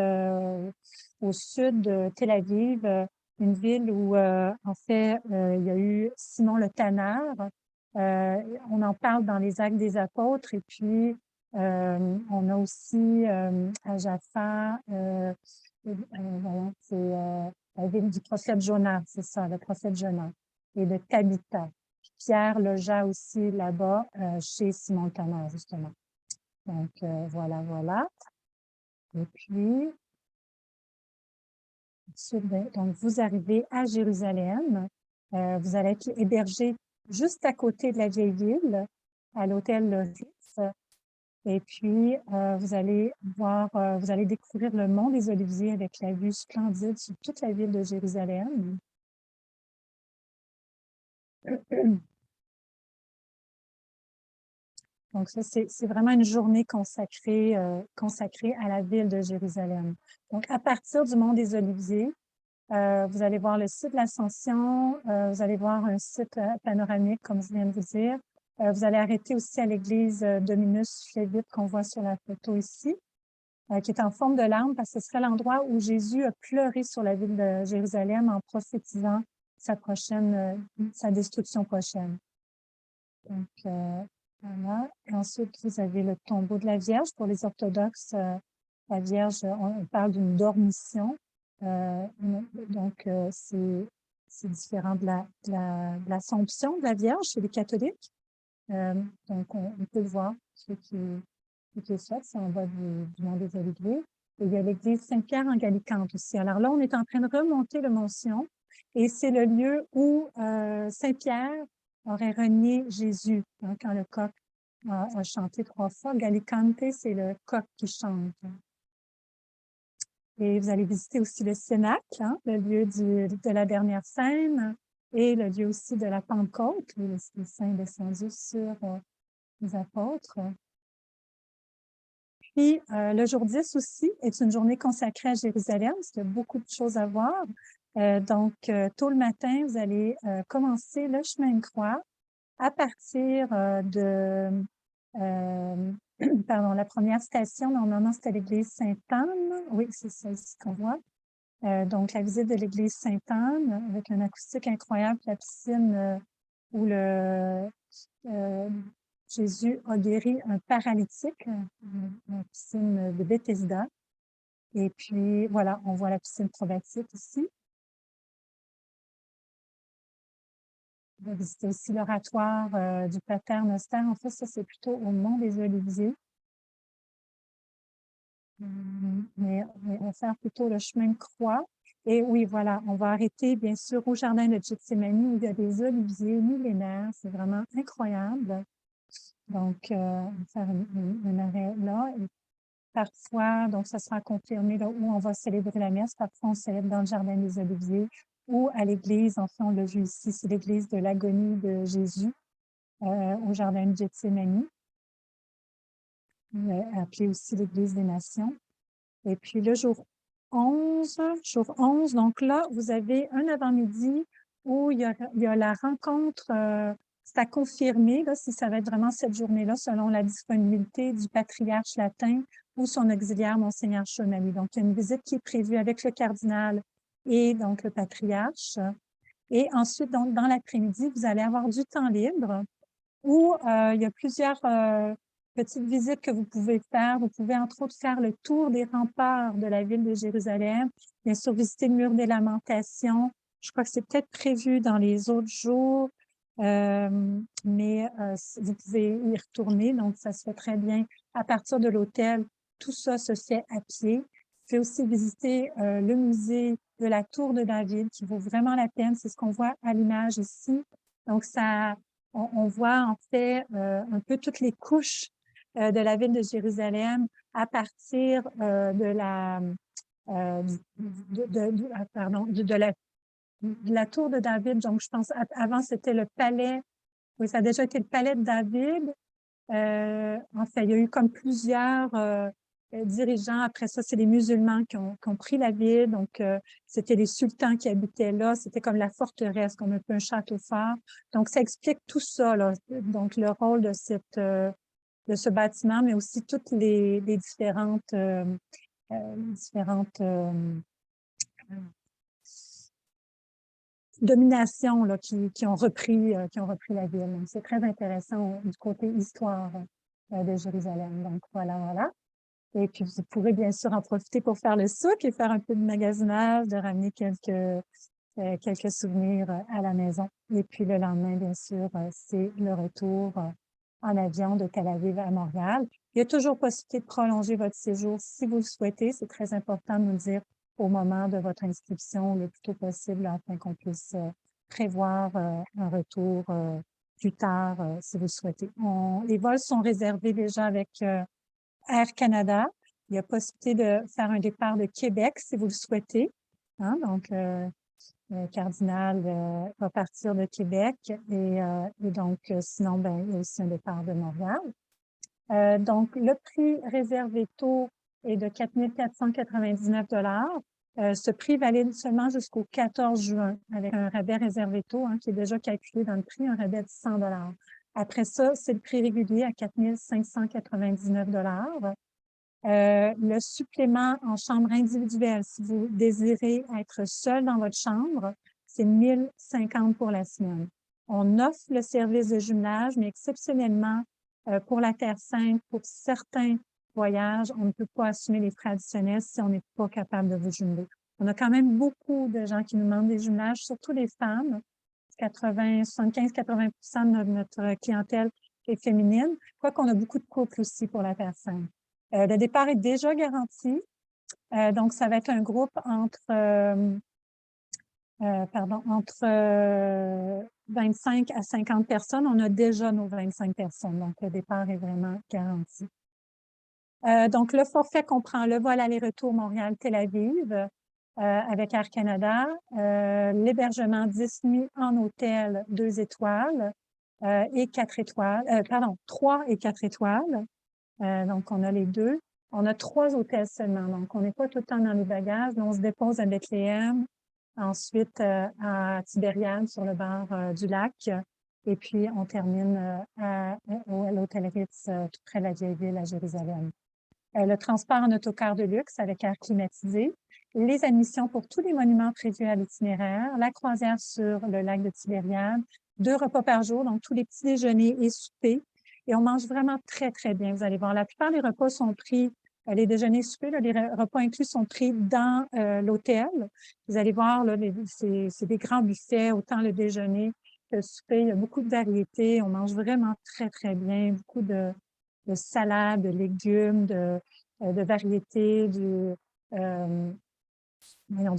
au sud de Tel Aviv, une ville où, en fait, il y a eu Simon le Tanneur. On en parle dans les Actes des Apôtres. Et puis, on a aussi à Jaffa, c'est la ville du prophète Jonas, c'est ça, le prophète Jonas, et de Tabitha. Pierre logea aussi là-bas chez Simon le Tanneur, justement. Donc, voilà. Et puis, ensuite, donc, vous arrivez à Jérusalem. Vous allez être hébergé juste à côté de la vieille ville, à l'hôtel Loris. Et puis, vous allez découvrir le mont des Oliviers avec la vue splendide sur toute la ville de Jérusalem. Donc, ça, c'est vraiment une journée consacrée à la ville de Jérusalem. Donc, à partir du mont des Oliviers, vous allez voir le site de l'Ascension, vous allez voir un site panoramique, comme je viens de vous dire. Vous allez arrêter aussi à l'église Dominus Flevit qu'on voit sur la photo ici, qui est en forme de larme parce que ce serait l'endroit où Jésus a pleuré sur la ville de Jérusalem en prophétisant sa destruction prochaine. Donc, voilà. Et ensuite, vous avez le tombeau de la Vierge. Pour les orthodoxes, la Vierge, on parle d'une dormition. Donc, c'est différent de l'Assomption de la Vierge chez les catholiques. Donc, on peut le voir, ceux qui souhaitent, c'est en bas du mont des Oliviers. Et il y a l'église Saint-Pierre en Gallicante aussi. Alors là, on est en train de remonter le mont Sion et c'est le lieu où Saint-Pierre aurait renié Jésus quand le coq a chanté 3 fois. Gallicante, c'est le coq qui chante. Et vous allez visiter aussi le Cénacle, le lieu de la dernière scène, et le lieu aussi de la Pentecôte, où le Saint est descendu sur les apôtres. Puis, le jour 10 aussi est une journée consacrée à Jérusalem, parce qu'il y a beaucoup de choses à voir. Donc, tôt le matin, vous allez commencer le chemin de croix à partir de pardon, la première station, normalement, c'était l'église Sainte-Anne. Oui, c'est celle-ci qu'on voit. Donc, la visite de l'église Sainte-Anne, avec un acoustique incroyable, la piscine où Jésus a guéri un paralytique, la piscine de Bethesda. Et puis, voilà, on voit la piscine probatique ici. On va visiter aussi l'oratoire du Pater Noster. En fait, ça, c'est plutôt au Mont des Oliviers. Mais on va faire plutôt le chemin de croix. Et oui, voilà, on va arrêter, bien sûr, au jardin de Gethsémani, où il y a des oliviers millénaires. C'est vraiment incroyable. Donc, on va faire un arrêt là. Et parfois, donc, ça sera confirmé là, où on va célébrer la messe. Parfois, on célèbre dans le jardin des Oliviers ou à l'église. Enfin, on l'a vu ici, c'est l'église de l'agonie de Jésus au jardin de Gethsémani, appelée aussi l'église des Nations. Et puis, le jour 11, donc là, vous avez un avant-midi où il y a la rencontre, c'est à confirmer là, si ça va être vraiment cette journée-là, selon la disponibilité du patriarche latin ou son auxiliaire, Monseigneur Chaunaly. Donc, il y a une visite qui est prévue avec le cardinal et donc le patriarche. Et ensuite, donc, dans l'après-midi, vous allez avoir du temps libre où il y a plusieurs petites visites que vous pouvez faire. Vous pouvez entre autres faire le tour des remparts de la ville de Jérusalem, bien sûr visiter le mur des Lamentations. Je crois que c'est peut-être prévu dans les autres jours, mais vous pouvez y retourner, donc ça se fait très bien à partir de l'hôtel. Tout ça se fait à pied. Vous pouvez aussi visiter le musée de la Tour de David, qui vaut vraiment la peine. C'est ce qu'on voit à l'image ici. Donc, on voit en fait un peu toutes les couches de la ville de Jérusalem à partir de la tour de David. Donc, je pense avant c'était le palais. Oui, ça a déjà été le palais de David. En fait, il y a eu comme plusieurs dirigeants. Après ça, c'est les musulmans qui ont pris la ville. Donc, c'était les sultans qui habitaient là. C'était comme la forteresse, comme un peu un château fort. Donc, ça explique tout ça, là. Donc, le rôle de ce bâtiment, mais aussi toutes les différentes dominations là, qui ont repris la ville. Donc, c'est très intéressant du côté histoire de Jérusalem. Donc, voilà. Et puis, vous pourrez bien sûr en profiter pour faire le souk et faire un peu de magasinage, de ramener quelques souvenirs à la maison. Et puis, le lendemain, bien sûr, c'est le retour en avion de Tel Aviv à Montréal. Il y a toujours possibilité de prolonger votre séjour si vous le souhaitez. C'est très important de nous dire au moment de votre inscription le plus tôt possible afin qu'on puisse prévoir un retour plus tard si vous le souhaitez. Les vols sont réservés déjà avec Air Canada. Il y a possibilité de faire un départ de Québec si vous le souhaitez. Hein? Donc, le cardinal va partir de Québec et donc, sinon, ben, il y a aussi un départ de Montréal. Donc, le prix réservé tôt est de 4 499 $. Ce prix valide seulement jusqu'au 14 juin avec un rabais réservé tôt qui est déjà calculé dans le prix, un rabais de 100 $. Après ça, c'est le prix régulier à 4 599 $. Le supplément en chambre individuelle, si vous désirez être seul dans votre chambre, c'est 1 050 pour la semaine. On offre le service de jumelage, mais exceptionnellement, pour la Terre Sainte, pour certains voyages, on ne peut pas assumer les frais additionnels si on n'est pas capable de vous jumeler. On a quand même beaucoup de gens qui nous demandent des jumelages, surtout les femmes. 75-80% de notre clientèle est féminine, quoiqu'on a beaucoup de couples aussi pour la Terre Sainte. Le départ est déjà garanti. Donc, ça va être un groupe entre 25 à 50 personnes. On a déjà nos 25 personnes. Donc, le départ est vraiment garanti. Donc, le forfait comprend le vol aller-retour Montréal-Tel Aviv avec Air Canada, l'hébergement 10 nuits en hôtel 2 étoiles et 4 étoiles, 3 et 4 étoiles. Donc, on a les deux. On a 3 hôtels seulement, donc on n'est pas tout le temps dans les bagages. On se dépose à Bethléem, ensuite à Tibériade, sur le bord du lac. Et puis, on termine à l'hôtel Ritz, tout près de la vieille ville à Jérusalem. Le transport en autocar de luxe avec air climatisé, les admissions pour tous les monuments prévus à l'itinéraire, la croisière sur le lac de Tibériade, 2 repas par jour, donc tous les petits déjeuners et soupers. Et on mange vraiment très, très bien. Vous allez voir, la plupart des repas sont pris, les déjeuners et soupers, là, les repas inclus sont pris dans l'hôtel. Vous allez voir, là, c'est des grands buffets, autant le déjeuner que le souper. Il y a beaucoup de variétés. On mange vraiment très, très bien. Beaucoup de salades, de légumes, de variétés, du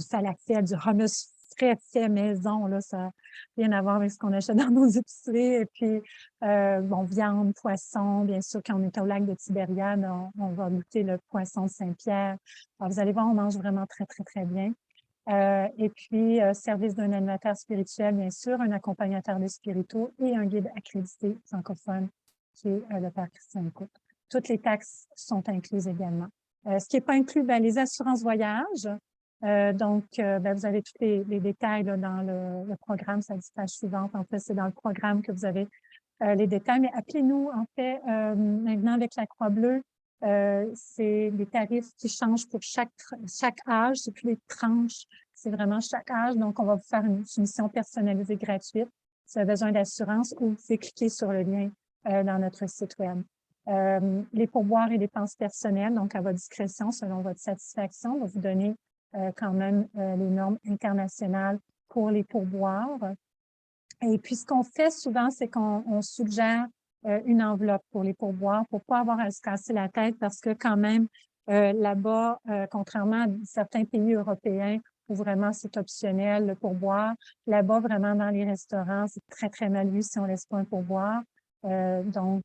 falafel, du hummus frais fait maison. Là, ça n'a rien à voir avec ce qu'on achète dans nos épiceries. Et puis, bon, viande, poisson. Bien sûr, quand on est au lac de Tibériade, on va goûter le poisson de Saint-Pierre. Alors, vous allez voir, on mange vraiment très, très, très bien. Et puis, service d'un animateur spirituel, bien sûr, un accompagnateur de spirituaux et un guide accrédité francophone qui est le Père Christian Coupe. Toutes les taxes sont incluses également. Ce qui n'est pas inclus, les assurances voyage. Donc, vous avez tous les détails là, dans le programme, ça dit page suivante. En fait, c'est dans le programme que vous avez les détails. Mais appelez-nous, en fait, maintenant avec la Croix-Bleue, c'est des tarifs qui changent pour chaque âge, c'est plus les tranches, c'est vraiment chaque âge. Donc, on va vous faire une soumission personnalisée gratuite. Si vous avez besoin d'assurance, ou vous pouvez cliquer sur le lien dans notre site web. Les pourboires et dépenses personnelles, donc à votre discrétion, selon votre satisfaction, on va vous donner quand même les normes internationales pour les pourboires. Et puis, ce qu'on fait souvent, c'est qu'on suggère une enveloppe pour les pourboires pour ne pas avoir à se casser la tête parce que quand même, là-bas, contrairement à certains pays européens où vraiment c'est optionnel le pourboire, là-bas, vraiment dans les restaurants, c'est très, très mal vu si on ne laisse pas un pourboire. Donc,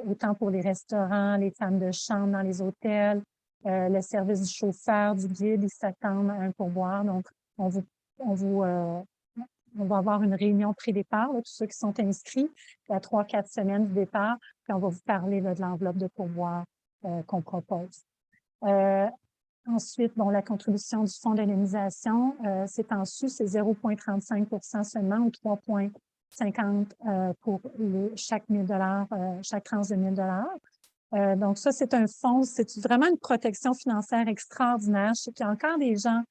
autant pour les restaurants, les femmes de chambre dans les hôtels, le service du chauffeur, du guide, ils s'attendent à un pourboire. Donc, on va avoir une réunion pré-départ, tous ceux qui sont inscrits, à 3-4 semaines du départ, puis on va vous parler là, de l'enveloppe de pourboire qu'on propose. Ensuite, bon, la contribution du fonds d'indemnisation, c'est en sus, c'est 0,35 seulement ou 3,50 pour chaque 1 000 chaque tranche de 1 000 donc, ça, c'est un fonds, c'est vraiment une protection financière extraordinaire. Je sais qu'il y a encore des gens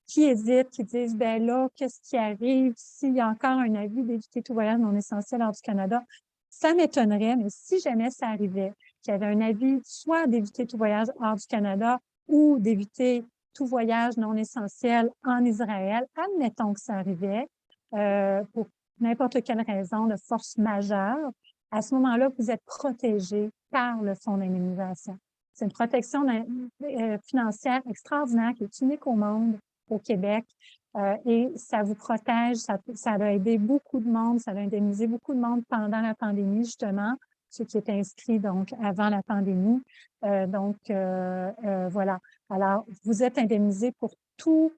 qui hésitent, qui disent, ben là, qu'est-ce qui arrive s'il y a encore un avis d'éviter tout voyage non essentiel hors du Canada? Ça m'étonnerait, mais si jamais ça arrivait, qu'il y avait un avis soit d'éviter tout voyage hors du Canada ou d'éviter tout voyage non essentiel en Israël, admettons que ça arrivait pour n'importe quelle raison de force majeure, à ce moment-là, vous êtes protégé par le fonds d'indemnisation. C'est une protection financière extraordinaire qui est unique au monde, au Québec, et ça vous protège, ça a aidé beaucoup de monde, ça a indemnisé beaucoup de monde pendant la pandémie, justement, ceux qui étaient inscrits donc avant la pandémie. Voilà. Alors, vous êtes indemnisé pour tout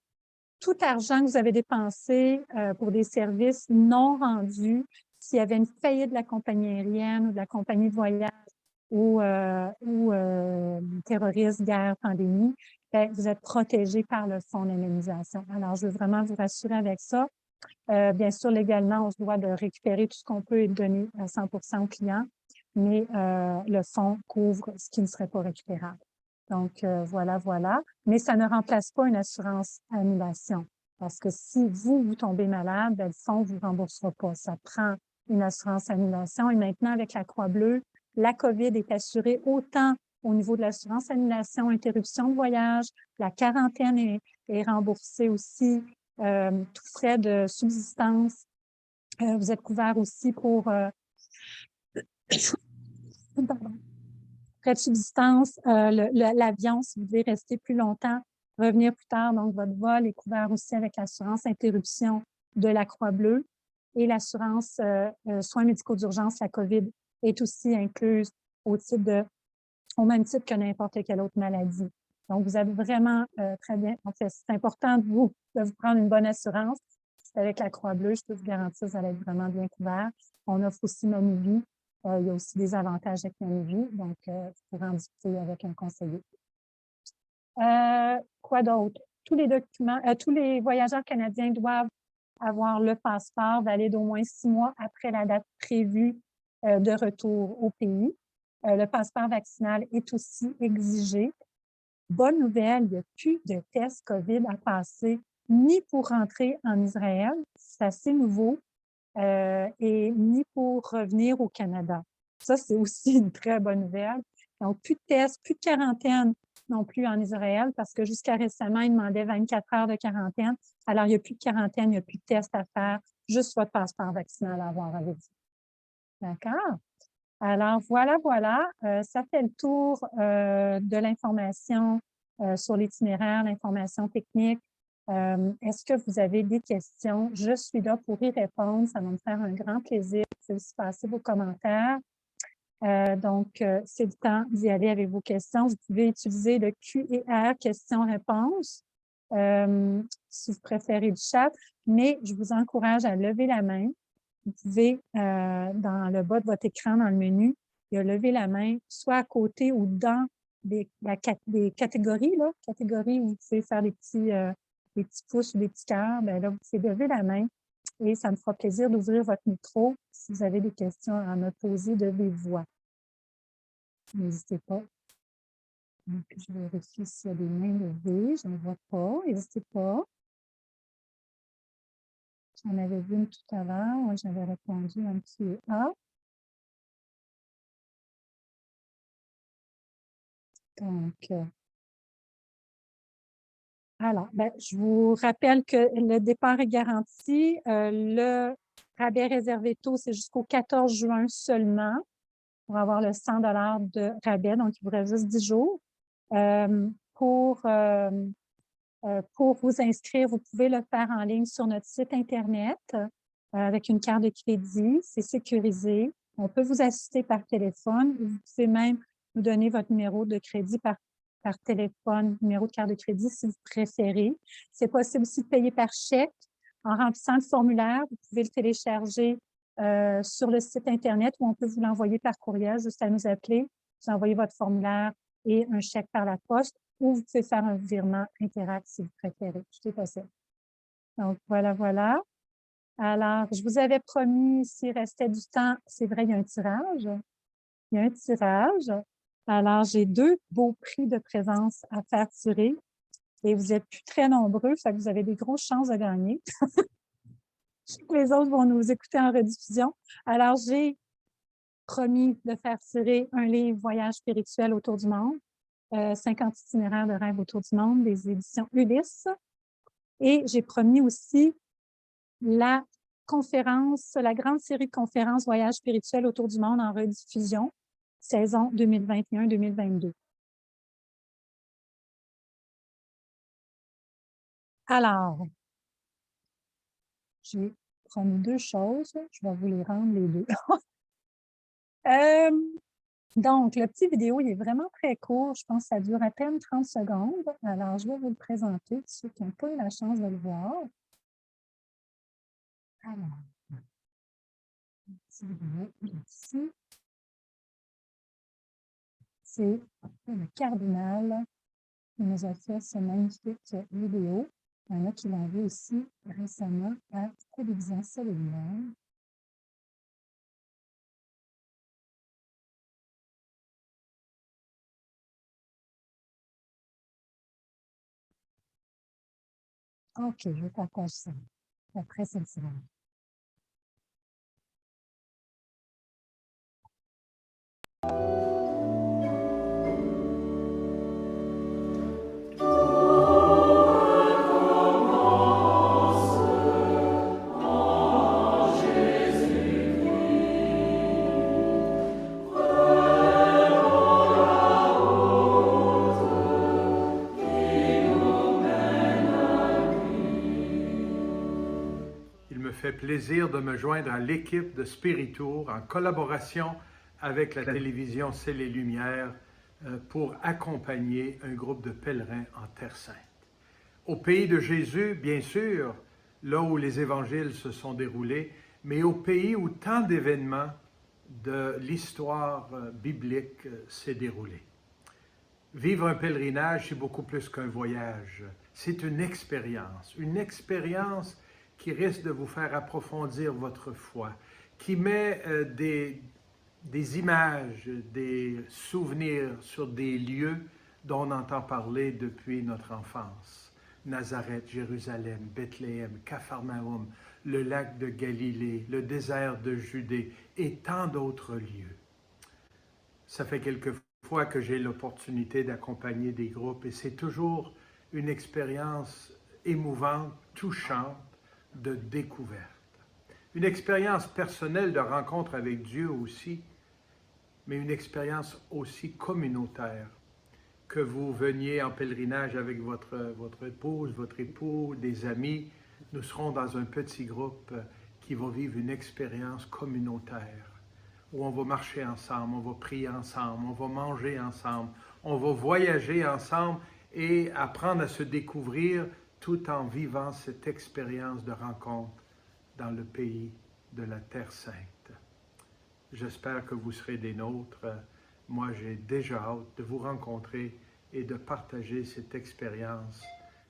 argent que vous avez dépensé pour des services non rendus. S'il y avait une faillite de la compagnie aérienne ou de la compagnie de voyage ou terrorisme, guerre, pandémie, vous êtes protégé par le fonds d'indemnisation. Alors, je veux vraiment vous rassurer avec ça. Bien sûr, légalement, on se doit de récupérer tout ce qu'on peut et de donner à 100% aux clients, mais le fonds couvre ce qui ne serait pas récupérable. Donc, voilà. Mais ça ne remplace pas une assurance annulation. Parce que si vous tombez malade, le fonds ne vous remboursera pas. Ça prend une assurance annulation. Et maintenant, avec la Croix-Bleue, la COVID est assurée autant au niveau de l'assurance annulation, interruption de voyage, la quarantaine est remboursée aussi, tout frais de subsistance. Vous êtes couvert aussi pour frais de subsistance, l'avion, si vous devez rester plus longtemps, revenir plus tard. Donc, votre vol est couvert aussi avec l'assurance interruption de la Croix-Bleue et l'assurance soins médicaux d'urgence, la COVID, est aussi incluse au même titre que n'importe quelle autre maladie. Donc, vous avez vraiment très bien. En fait, c'est important de vous prendre une bonne assurance. Avec la Croix-Bleue, je peux vous garantir que vous allez être vraiment bien couvert. On offre aussi Manuvie. Il y a aussi des avantages avec Manuvie, donc vous pourrez en discuter avec un conseiller. Quoi d'autre? Tous les voyageurs canadiens doivent avoir le passeport valide au moins 6 mois après la date prévue de retour au pays. Le passeport vaccinal est aussi exigé. Bonne nouvelle, il n'y a plus de tests COVID à passer, ni pour rentrer en Israël, c'est assez nouveau, et ni pour revenir au Canada. Ça, c'est aussi une très bonne nouvelle. Donc, plus de tests, plus de quarantaine non plus en Israël, parce que jusqu'à récemment, ils demandaient 24 heures de quarantaine. Alors, il n'y a plus de quarantaine, il n'y a plus de tests à faire, juste votre passeport vaccinal à avoir avec vous. D'accord? Alors, voilà, ça fait le tour de l'information sur l'itinéraire, l'information technique. Est-ce que vous avez des questions? Je suis là pour y répondre. Ça va me faire un grand plaisir. Vous pouvez aussi passer vos commentaires. Donc, c'est le temps d'y aller avec vos questions. Vous pouvez utiliser le Q&A, questions-réponses, si vous préférez du chat, mais je vous encourage à lever la main. Vous pouvez, dans le bas de votre écran, dans le menu, il y a lever la main, soit à côté ou dans des catégories, là, catégories où vous pouvez faire des petits pouces ou des petits cœurs. Bien là, vous pouvez lever la main et ça me fera plaisir d'ouvrir votre micro si vous avez des questions à me poser de vive voix. N'hésitez pas. Donc, je vérifie s'il y a des mains levées. Je ne vois pas. N'hésitez pas. J'en avais vu une tout à l'heure. Moi, j'avais répondu un petit A. Donc, alors, je vous rappelle que le départ est garanti. Le rabais réservé tôt, c'est jusqu'au 14 juin seulement pour avoir le 100 $ de rabais. Donc, il vous reste juste 10 jours. Pour vous inscrire, vous pouvez le faire en ligne sur notre site Internet avec une carte de crédit. C'est sécurisé. On peut vous assister par téléphone. Vous pouvez même nous donner votre numéro de crédit par téléphone, numéro de carte de crédit si vous préférez. C'est possible aussi de payer par chèque en remplissant le formulaire. Vous pouvez le télécharger sur le site Internet ou on peut vous l'envoyer par courriel, juste à nous appeler. Vous envoyez votre formulaire et un chèque par la poste ou vous pouvez faire un virement Interact si vous préférez. Tout est possible. Donc, voilà. Alors, je vous avais promis, s'il restait du temps, c'est vrai, il y a un tirage. Il y a un tirage. Alors, j'ai 2 beaux prix de présence à faire tirer et vous êtes plus très nombreux, ça fait que vous avez des grosses chances de gagner. Les autres vont nous écouter en rediffusion. Alors, j'ai promis de faire tirer un livre « Voyage spirituel autour du monde », 50 itinéraires de rêve autour du monde, des éditions Ulysse. Et j'ai promis aussi la grande série de conférences « Voyage spirituel autour du monde » en rediffusion, saison 2021-2022. Alors, j'ai promis 2 choses. Je vais vous les rendre les 2. Donc, le petit vidéo, il est vraiment très court. Je pense que ça dure à peine 30 secondes. Alors, je vais vous le présenter, ceux qui n'ont pas eu la chance de le voir. Alors, le petit vidéo ici. C'est le cardinal qui nous a fait ce magnifique vidéo. Il y en a qui l'ont vu aussi récemment à Télévision cellulaire. OK, je partage ça. Après, c'est le silence. Fait plaisir de me joindre à l'équipe de Spiritour en collaboration avec la télévision C'est les Lumières pour accompagner un groupe de pèlerins en Terre Sainte. Au pays de Jésus, bien sûr, là où les évangiles se sont déroulés, mais au pays où tant d'événements de l'histoire biblique s'est déroulé. Vivre un pèlerinage, c'est beaucoup plus qu'un voyage. C'est une expérience qui risque de vous faire approfondir votre foi, qui met des images, des souvenirs sur des lieux dont on entend parler depuis notre enfance. Nazareth, Jérusalem, Bethléem, Capharnaüm, le lac de Galilée, le désert de Judée et tant d'autres lieux. Ça fait quelques fois que j'ai l'opportunité d'accompagner des groupes et c'est toujours une expérience émouvante, touchante de découverte. Une expérience personnelle de rencontre avec Dieu aussi, mais une expérience aussi communautaire. Que vous veniez en pèlerinage avec votre épouse, votre époux, des amis, nous serons dans un petit groupe qui va vivre une expérience communautaire, où on va marcher ensemble, on va prier ensemble, on va manger ensemble, on va voyager ensemble et apprendre à se découvrir tout en vivant cette expérience de rencontre dans le pays de la Terre Sainte. J'espère que vous serez des nôtres. Moi, j'ai déjà hâte de vous rencontrer et de partager cette expérience